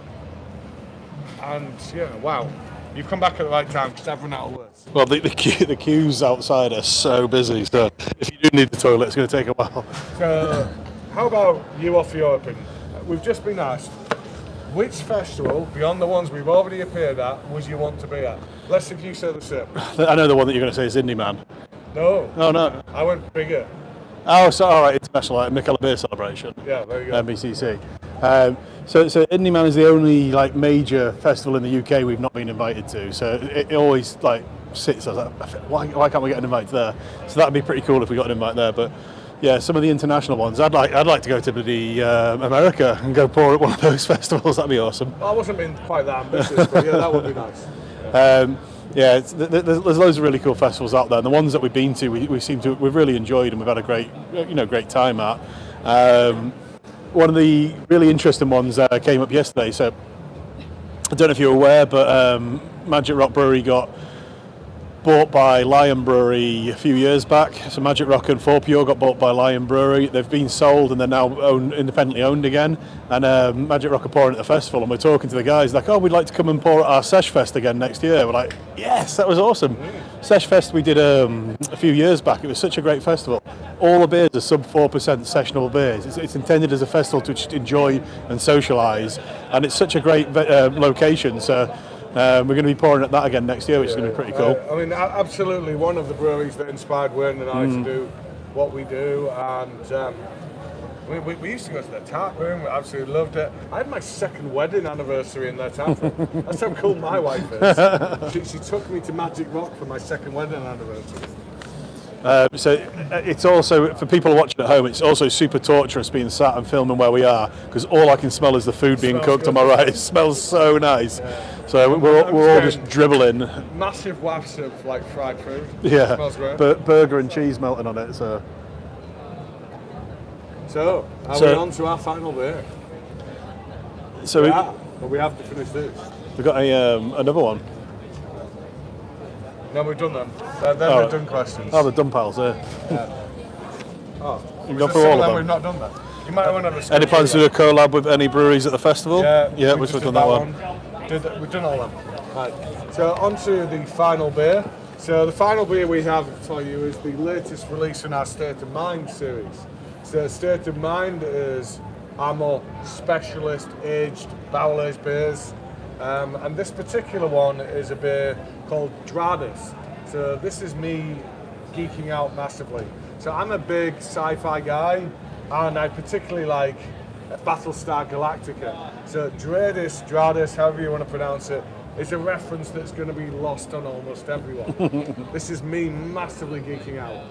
And yeah, wow, you've come back at the right time because I've run out of words. Well, the queues outside are so busy, so if you do need the toilet, it's going to take a while. So, how about you offer your opinion? We've just been asked, which festival, beyond the ones we've already appeared at, would you want to be at? Let's see if you say the same. I know the one that you're going to say is Indie Man. No. Oh, no. I went bigger. Oh, so all right, international Michaela Beer Celebration. Yeah, there you go. MBCC. So Indie Man is the only major festival in the UK we've not been invited to. So it always sits. I was like, why can't we get an invite there? So that'd be pretty cool if we got an invite there. But yeah, some of the international ones, I'd like to go to the America and go pour at one of those festivals. That'd be awesome. Well, I wasn't being quite that ambitious, but yeah, that would be nice. There's loads of really cool festivals out there, and the ones that we've been to, we've really enjoyed, and we've had a great time at. One of the really interesting ones came up yesterday. So I don't know if you're aware, but Magic Rock Brewery got bought by Lion Brewery a few years back. So Magic Rock and 4Pure got bought by Lion Brewery. They've been sold and they're now independently owned again. And Magic Rock are pouring at the festival, and we're talking to the guys like, oh, we'd like to come and pour at our Sesh Fest again next year. We're like, yes, that was awesome. Sesh Fest we did a few years back. It was such a great festival. All the beers are sub 4% sessionable beers. It's intended as a festival to just enjoy and socialise, and it's such a great location. So we're going to be pouring at that again next year, which is going to be pretty cool. I mean, absolutely one of the breweries that inspired Wayne and I to do what we do. And we used to go to their tap room. We absolutely loved it. I had my second wedding anniversary in their tap room. That's how cool my wife is. She took me to Magic Rock for my second wedding anniversary. So it's also, for people watching at home, it's also super torturous being sat and filming where we are, because all I can smell is the food being cooked good. on my right. It smells so nice. Yeah. So we're all just dribbling. Massive wafts of fried food. Yeah, Smells great. burger and cheese melting on it. So are we on to our final beer? So but we have to finish this. we've got another one. No, we've done them. They're the done questions. Oh, the dumb piles there. You've gone through all of them. We've not done that. You might want to have a Any plans to do a collab with any breweries at the festival? Yeah, we've done that one. We've done all of them. Right. So on to the final beer. So the final beer we have for you is the latest release in our State of Mind series. So State of Mind is our more specialist aged, barrel-aged beers. And this particular one is a beer called Dradis. So this is me geeking out massively. So I'm a big sci-fi guy, and I particularly like Battlestar Galactica. So Dradis, however you want to pronounce it, is a reference that's going to be lost on almost everyone. This is me massively geeking out.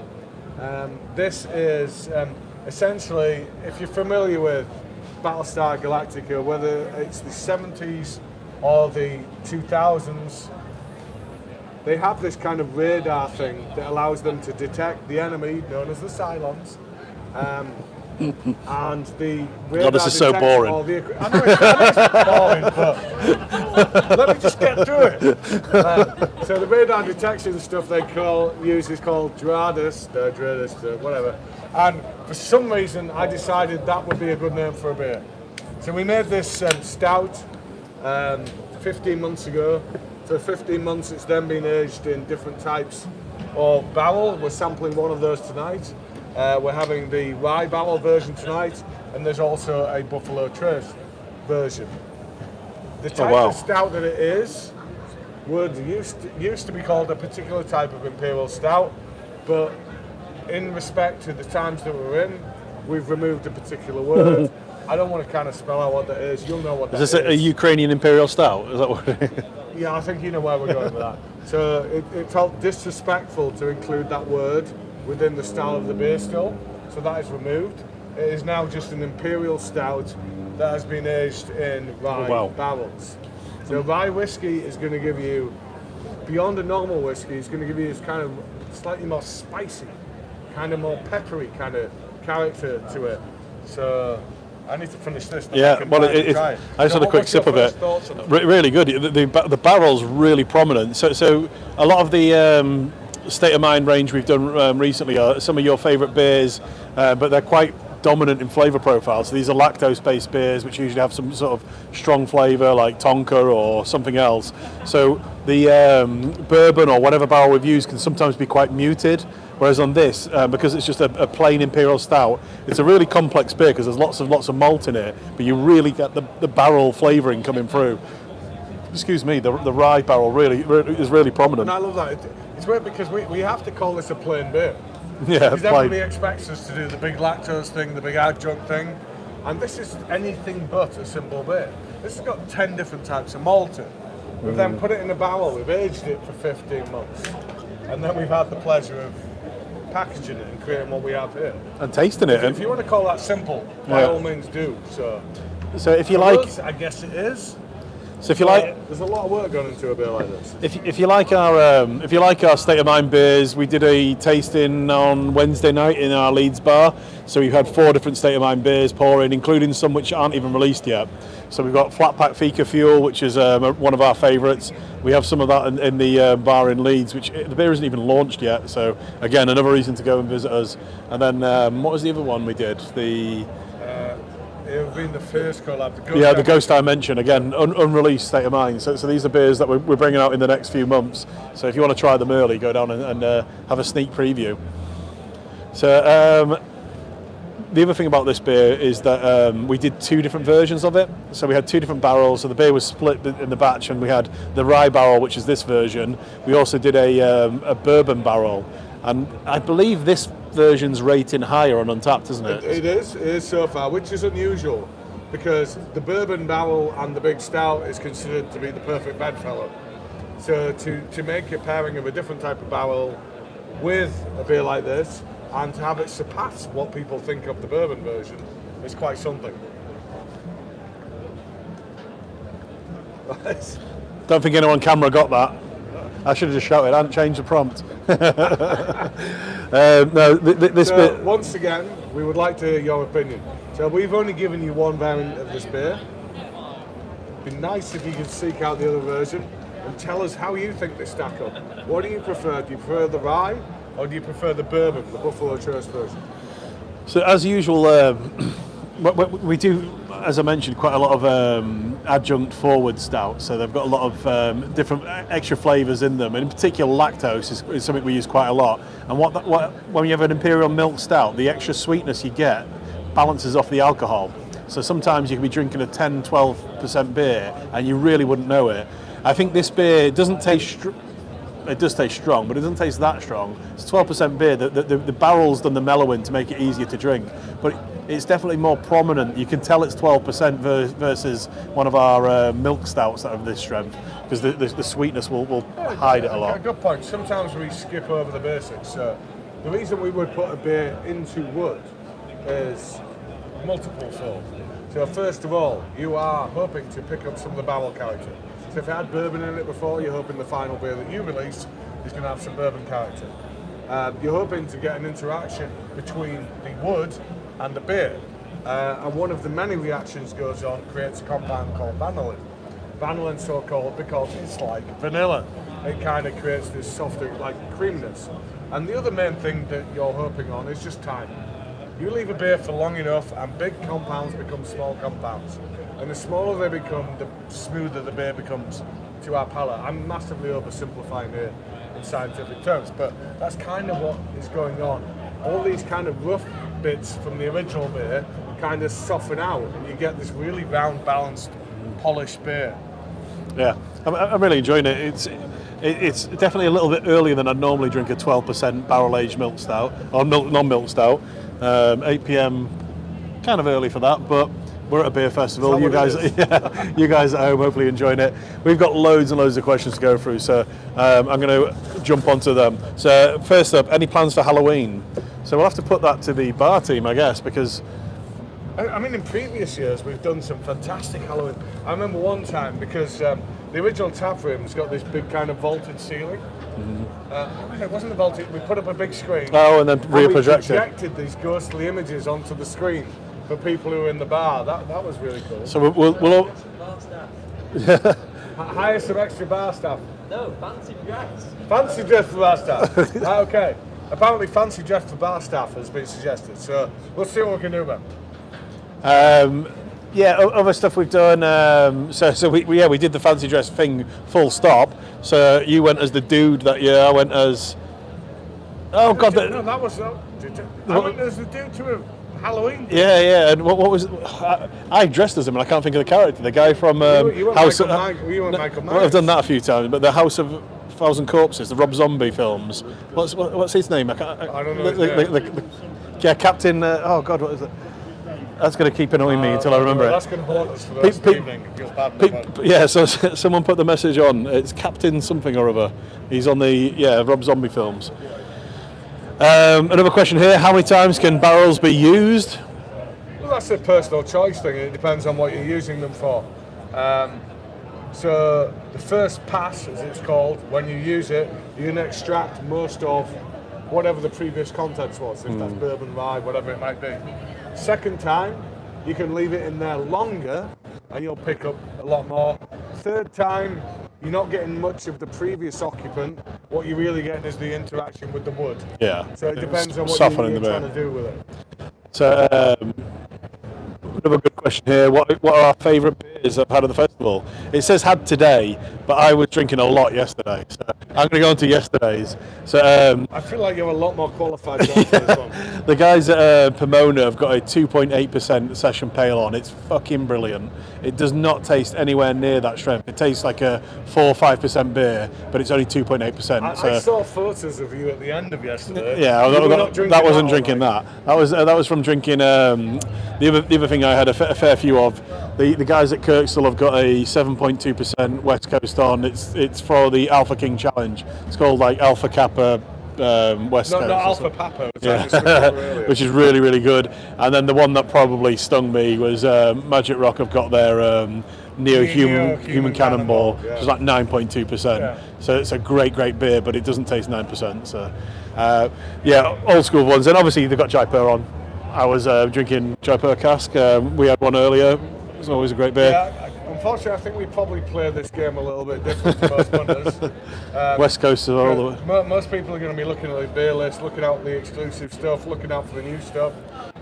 This is essentially, if you're familiar with Battlestar Galactica, whether it's the 70s or the 2000s, they have this kind of radar thing that allows them to detect the enemy, known as the Cylons. And the radar this is so boring. I know it's boring, but let me just get through it. So the radar detection stuff they use is called Dradis, whatever. And for some reason, I decided that would be a good name for a beer. So we made this stout 15 months ago. For 15 months, it's then been aged in different types of barrel. We're sampling one of those tonight. We're having the rye barrel version tonight, and there's also a Buffalo Trace version. The type of stout that it is used to be called a particular type of Imperial stout, but in respect to the times that we're in, we've removed a particular word. I don't want to kind of spell out what that is. You'll know what that is. Is this a Ukrainian Imperial Stout? Is that what? Yeah, I think you know where we're going with that. So it felt disrespectful to include that word within the style of the beer still. So that is removed. It is now just an Imperial Stout that has been aged in rye barrels. So rye whiskey is going to give you beyond a normal whiskey, it's going to give you this kind of slightly more spicy, kind of more peppery kind of character to it. So I need to finish this. Yeah, well, I just had a quick sip of it. Really good. The barrel's really prominent. So a lot of the State of Mind range we've done recently are some of your favourite beers, but they're quite dominant in flavour profiles. So these are lactose-based beers, which usually have some sort of strong flavour, like Tonka or something else. So the bourbon or whatever barrel we've used can sometimes be quite muted. Whereas on this, because it's just a plain Imperial Stout, it's a really complex beer because there's lots of malt in it, but you really get the barrel flavouring coming through. Excuse me, the rye barrel really is really prominent. And I love that. It's weird because we have to call this a plain beer. Yeah, because everybody expects us to do the big lactose thing, the big adjunct thing, and this is anything but a simple beer. This has got 10 different types of malt in. We've then put it in a barrel, we've aged it for 15 months, and then we've had the pleasure of packaging it and creating what we have here. And tasting it. If you want to call that simple, by all means do. So if you like, us, I guess it is. So if you like, there's a lot of work going into a beer like this. If you like our State of Mind beers, we did a tasting on Wednesday night in our Leeds bar. So we've had 4 different State of Mind beers pouring, including some which aren't even released yet. So we've got Flat Pack Fika Fuel, which is one of our favourites. We have some of that in the bar in Leeds, which the beer isn't even launched yet. So again, another reason to go and visit us. And then what was the other one we did? It would be the first collab. The Ghost Dimension, again, unreleased State of Mind. So these are beers that we're bringing out in the next few months. So if you want to try them early, go down and have a sneak preview. So the other thing about this beer is that we did 2 different versions of it. So we had 2 different barrels. So the beer was split in the batch, and we had the rye barrel, which is this version. We also did a bourbon barrel, and I believe this version's rating higher on Untapped, isn't it? It is so far, which is unusual because the bourbon barrel and the big stout is considered to be the perfect bedfellow. So to make a pairing of a different type of barrel with a beer like this and to have it surpass what people think of the bourbon version is quite something. Don't think anyone on camera got that. I should have just shouted, I hadn't changed the prompt. This bit. Once again, we would like to hear your opinion. So we've only given you one variant of this beer. It'd be nice if you could seek out the other version and tell us how you think they stack up. What do you prefer? Do you prefer the rye or do you prefer the bourbon, the Buffalo Trace version? So as usual, we do, as I mentioned, quite a lot of adjunct forward stouts. So they've got a lot of different extra flavours in them, and in particular lactose is something we use quite a lot. And when you have an Imperial milk stout, the extra sweetness you get balances off the alcohol. So sometimes you can be drinking a 10-12% beer and you really wouldn't know it. I think this beer doesn't taste it does taste strong, but it doesn't taste that strong. It's 12% beer. The barrel's done the mellowing to make it easier to drink, but it's definitely more prominent. You can tell it's 12% versus one of our milk stouts that have this strength, because the sweetness will hide it a lot. Good point. Sometimes we skip over the basics. The reason we would put a beer into wood is multiple fold. So first of all, you are hoping to pick up some of the barrel character. So if it had bourbon in it before, you're hoping the final beer that you release is going to have some bourbon character. You're hoping to get an interaction between the wood and the beer. And one of the many reactions goes on, creates a compound called vanillin. Vanillin so called because it's like vanilla. It kind of creates this softer, like creaminess. And the other main thing that you're hoping on is just time. You leave a beer for long enough and big compounds become small compounds. And the smaller they become, the smoother the beer becomes to our palate. I'm massively oversimplifying here in scientific terms, but that's kind of what is going on. All these kind of rough bits from the original beer kind of soften out and you get this really round, balanced, polished beer. Yeah, I'm really enjoying it. It's definitely a little bit earlier than I'd normally drink a 12% barrel-aged milk stout, or non-milk stout. 8 p.m, kind of early for that, but we're at a beer festival. You guys at home hopefully enjoying it. We've got loads and loads of questions to go through, so I'm going to jump onto them. So first up, any plans for Halloween? So we'll have to put that to the bar team, I guess, because I mean, in previous years we've done some fantastic Halloween. I remember one time, because the original tap room's got this big kind of vaulted ceiling. It wasn't a vaulted. We put up a big screen. Oh, and then we projected. projected these ghostly images onto the screen for people who were in the bar. That was really cool. So we'll Hire some extra bar staff. No, fancy dress. Fancy dress for bar staff. Okay. Apparently, fancy dress for bar staff has been suggested. So we'll see what we can do about. Yeah, other stuff we've done. So we did the fancy dress thing full stop. So you went as the dude that year. I went as. Oh God! No, that was. I went as the dude to a Halloween. Yeah. And what was? I dressed as him, and I can't think of the character. The guy from You weren't House. Michael I've Myers. done that a few times, but the House of Thousand Corpses, the Rob Zombie films. What's his name? I don't know his name. Yeah, Captain. Oh God, what is it? That's going to keep annoying me until I remember That's it. going to haunt us for the rest of the evening. If you'll pardon me. Yeah, so someone put the message on. It's Captain something or other. He's on the Rob Zombie films. Another question here: how many times can barrels be used? Well, that's a personal choice thing. It depends on what you're using them for. So the first pass, as it's called, when you use it, you can extract most of whatever the previous contents was, if that's bourbon, rye, whatever it might be. Second time, you can leave it in there longer and you'll pick up a lot more. Third time, you're not getting much of the previous occupant. What you're really getting is the interaction with the wood. Yeah. So it depends on what Softening you're the trying beer. to do with it. So another good question here. What are our favourite beers I've had at the festival? It says had today, but I was drinking a lot yesterday. So I'm going to go on to yesterday's. So I feel like you're a lot more qualified to answer this one. the guys at Pomona have got a 2.8% session pale on. It's fucking brilliant. It does not taste anywhere near that strength. It tastes like a 4 or 5% beer, but it's only 2.8%. I saw photos of you at the end of yesterday. Yeah, You were not that wasn't all drinking night. that. That was from drinking the other thing I had a fair few of. The guys at Kirksville have got a 7.2% West Coast on. It's for the Alpha King Challenge. It's called like Alpha Kappa West Coast. Not Alpha Papa, Yeah. Which is really, really good. And then the one that probably stung me was Magic Rock have got their Neo-Human Cannonball, yeah. which is like 9.2%. Yeah. So it's a great beer, but it doesn't taste 9%. So old school ones. And obviously they've got Jaipur on. I was drinking Jaipur cask. We had one earlier. It's always a great beer. Yeah, unfortunately, I think we probably play this game a little bit different to most punters. West Coast are all the way. Most people are going to be looking at the beer list, looking out the exclusive stuff, looking out for the new stuff.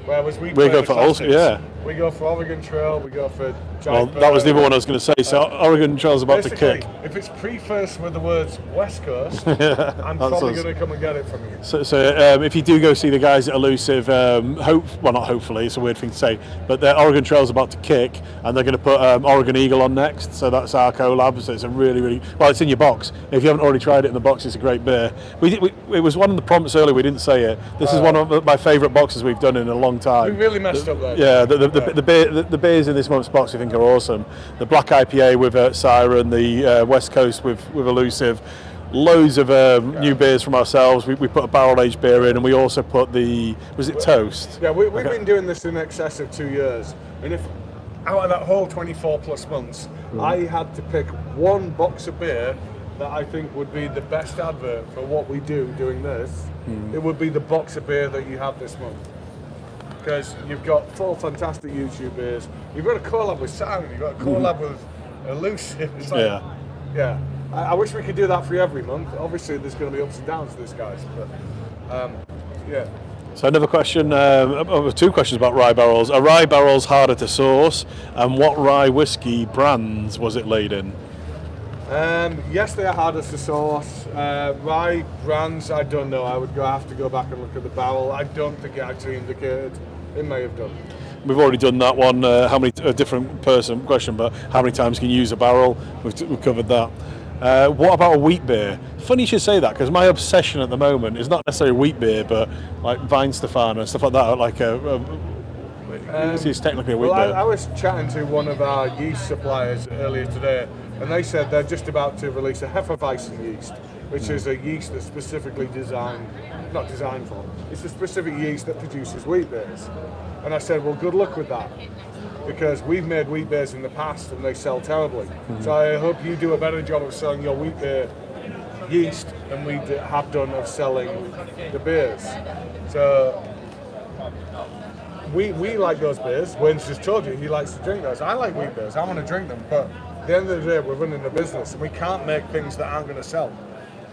Whereas we play go the for old, classics. yeah. We go for Oregon Trail, we go for Well, Jaipur. that was the other one I was going to say. So Oregon Trail's about to Basically, kick. if it's prefaced with the words West Coast, I'm probably us. going to come and get it from you. So if you do go see the guys at Elusive, not hopefully, it's a weird thing to say, but their Oregon Trail's about to kick, and they're going to put Oregon Eagle on next. So that's our collab. So it's a really, really it's in your box. If you haven't already tried it in the box, it's a great beer. It was one of the prompts earlier. We didn't say it. This is one of my favourite boxes we've done in a long time. We really messed up there. Yeah, the beers in this month's box I think are awesome. The black IPA with Siren, the West Coast with Elusive, loads of new beers from ourselves. We put a barrel aged beer in, and we also put was it Toast? Yeah, we've been doing this in excess of 2 years, and if out of that whole 24 plus months, I had to pick one box of beer that I think would be the best advert for what we do doing this, it would be the box of beer that you have this month. Because you've got 4 fantastic YouTube beers, you've got a collab with Siren, you've got a collab with Elusive. It's like, yeah. I wish we could do that for you every month. Obviously, there's going to be ups and downs to this, guys. But yeah. So another question, 2 questions about rye barrels. Are rye barrels harder to source, and what rye whiskey brands was it laid in? Yes, they are hardest to source. Rye brands, I don't know. I would have to go back and look at the barrel. I don't think it actually indicated. It may have done. We've already done that one. How many? A different question, but how many times can you use a barrel? We've covered that. What about a wheat beer? Funny you should say that, because my obsession at the moment is not necessarily wheat beer, but like Weihenstephaner and stuff like that. Like it's technically a wheat beer. I was chatting to one of our yeast suppliers earlier today, and they said they're just about to release a Hefeweizen yeast, which is a yeast that's specifically not designed for. It's a specific yeast that produces wheat beers. And I said, well, good luck with that. because we've made wheat beers in the past and they sell terribly. So I hope you do a better job of selling your wheat beer yeast than we have done of selling the beers. So we like those beers. Wayne's just told you he likes to drink those. I like wheat beers. I want to drink them, but at the end of the day, we're running a business and we can't make things that aren't going to sell.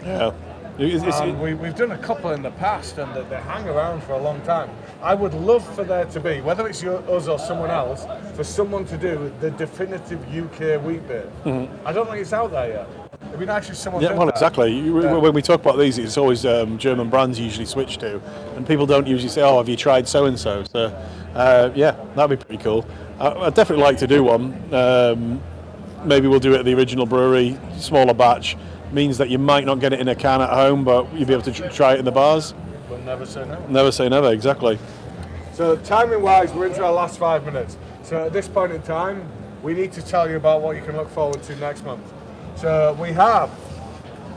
Yeah. We've done a couple in the past and they hang around for a long time. I would love for there to be, whether it's us or someone else, for someone to do the definitive UK wheat beer. I don't think it's out there yet. It'd be nice if someone did that. Exactly. When we talk about these, it's always German brands usually switch to, and people don't usually say, "Oh, have you tried so and so?" So, yeah, that'd be pretty cool. I'd definitely like to do one. Maybe we'll do it at the original brewery, smaller batch. Means that you might not get it in a can at home, but you'll be able to try it in the bars. But never say never. Never say never, exactly. So timing-wise, we're into our last 5 minutes. So at this point in time, we need to tell you about what you can look forward to next month. So we have,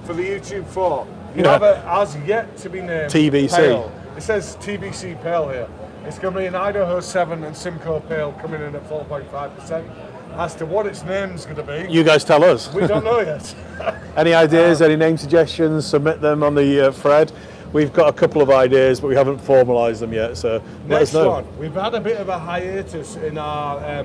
for the YouTube 4, you have it as yet to be named TBC. Pale. It says TBC Pale here. It's going to be an Idaho 7 and Simcoe Pale coming in at 4.5%. As to what its name's going to be, You guys tell us. we don't know yet. Any ideas, any name suggestions, submit them on the thread. We've got a couple of ideas, but we haven't formalised them yet, so let us Next know. one, we've had a bit of a hiatus in our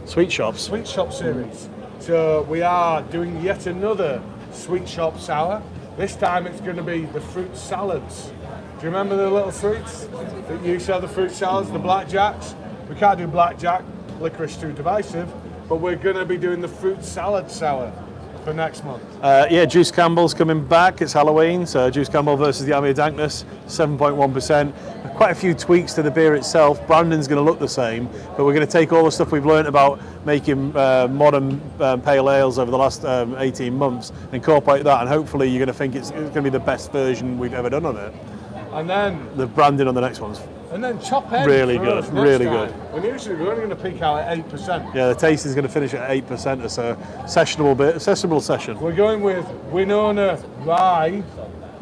Sweet shops. Sweet Shop series. So we are doing yet another Sweet Shop sour. This time it's going to be the fruit salads. Do you remember the little fruits that you sell, the fruit salads, the blackjacks? We can't do blackjack, licorice too divisive, but we're going to be doing the fruit salad sour for next month. Yeah, Juice Campbell's coming back. It's Halloween, so Juice Campbell versus the Army of Dankness, 7.1%. Quite a few tweaks to the beer itself. Brandon's going to look the same, but we're going to take all the stuff we've learned about making modern pale ales over the last 18 months, incorporate that, and hopefully you're going to think it's going to be the best version we've ever done of it. And then The branding on the next one's top end. really for good, us next really time. good. And usually we're only going to peak out at 8%. Yeah, the taste is going to finish at 8% or so. Sessionable session. We're going with Winona Rye,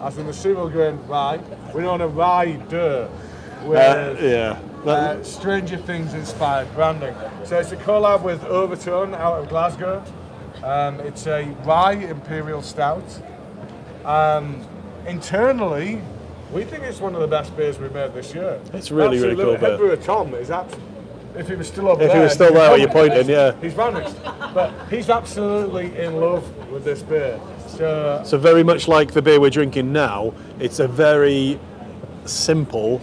as in the cereal grain rye. Winona Rye Dur. With Stranger Things inspired branding. So it's a collab with Overtone out of Glasgow. It's a rye Imperial Stout. Internally, we think it's one of the best beers we've made this year. It's really, really cool beer. Head brewer Tom is if he was still over If there. he was still there where you're pointing, yeah. He's vanished. But he's absolutely in love with this beer. So very much like the beer we're drinking now, it's a very simple,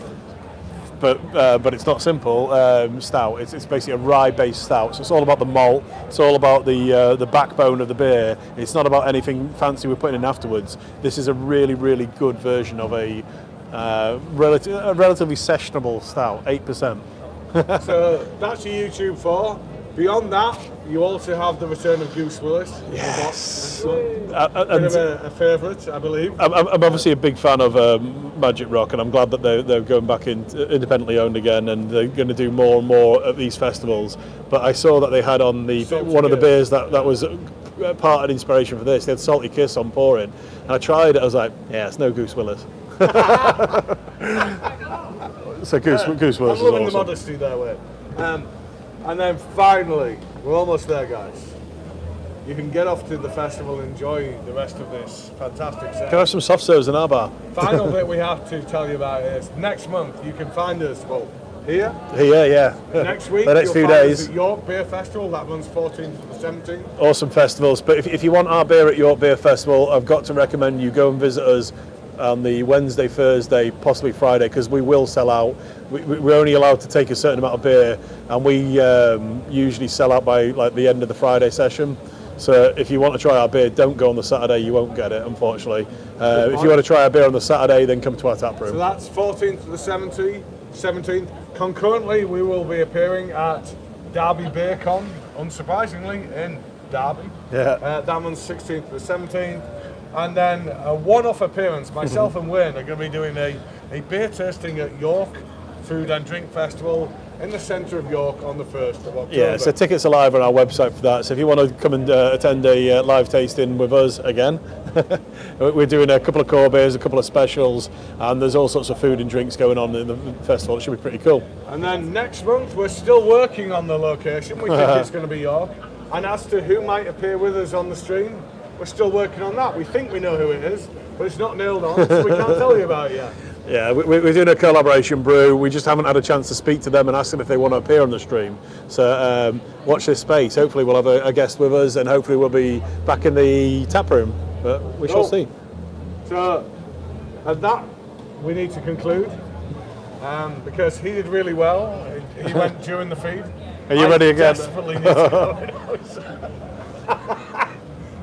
but it's not simple, stout. It's basically a rye-based stout. So it's all about the malt. It's all about the backbone of the beer. It's not about anything fancy we're putting in afterwards. This is a really, really good version of a relatively sessionable stout, 8%. So that's your YouTube 4. Beyond that, you also have the return of Goose Willis. Yes. Bit of a favourite, I believe. I'm obviously a big fan of Magic Rock, and I'm glad that they're going back in independently owned again, and they're going to do more and more at these festivals. But I saw that they had on one of the beers that was part of the inspiration for this. They had Salty Kiss on pouring, and I tried it. I was like, yeah, it's no Goose Willis. So Goose Willis is I'm loving the awesome. modesty there, Wade. And then finally, we're almost there, guys. You can get off to the festival and enjoy the rest of this fantastic set. Can I have some soft serves in our bar? Final bit we have to tell you about is next month you can find us, here. Yeah. Next week The next you'll few find us days. at York Beer Festival. That runs 14th to the 17th. Awesome festivals. But if you want our beer at York Beer Festival, I've got to recommend you go and visit us on the Wednesday, Thursday, possibly Friday, because we will sell out. We're only allowed to take a certain amount of beer, and we usually sell out by like the end of the Friday session. So if you want to try our beer, don't go on the Saturday. You won't get it, unfortunately. If you want to try our beer on the Saturday, then come to our tap room. So that's 14th to the 17th. Concurrently, we will be appearing at Derby Beer Con, unsurprisingly, in Derby. Yeah. That one's 16th to the 17th. And then a one-off appearance, myself and Wayne are going to be doing a beer tasting at York Food and Drink Festival in the centre of York on the 1st of October. Yeah, so tickets are live on our website for that. So if you want to come and attend a live tasting with us again, we're doing a couple of core beers, a couple of specials, and there's all sorts of food and drinks going on in the festival. It should be pretty cool. And then next month, we're still working on the location. We think it's going to be York. And as to who might appear with us on the stream, we're still working on that. We think we know who it is, but it's not nailed on, so we can't tell you about it yet. Yeah, we're doing a collaboration brew. We just haven't had a chance to speak to them and ask them if they want to appear on the stream. So watch this space. Hopefully we'll have a guest with us, and hopefully we'll be back in the tap room. But we shall see. So at that, we need to conclude because he did really well. He went during the feed. Are you ready again? Desperately need to go.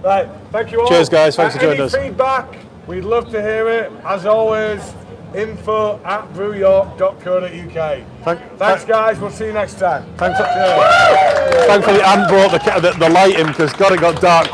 Right, thank you all. Cheers, guys. Thanks for joining us. Any feedback? We'd love to hear it. As always, info@brewyork.co.uk. Thanks, guys. We'll see you next time. Thankfully, Anne brought the light in because God, it got dark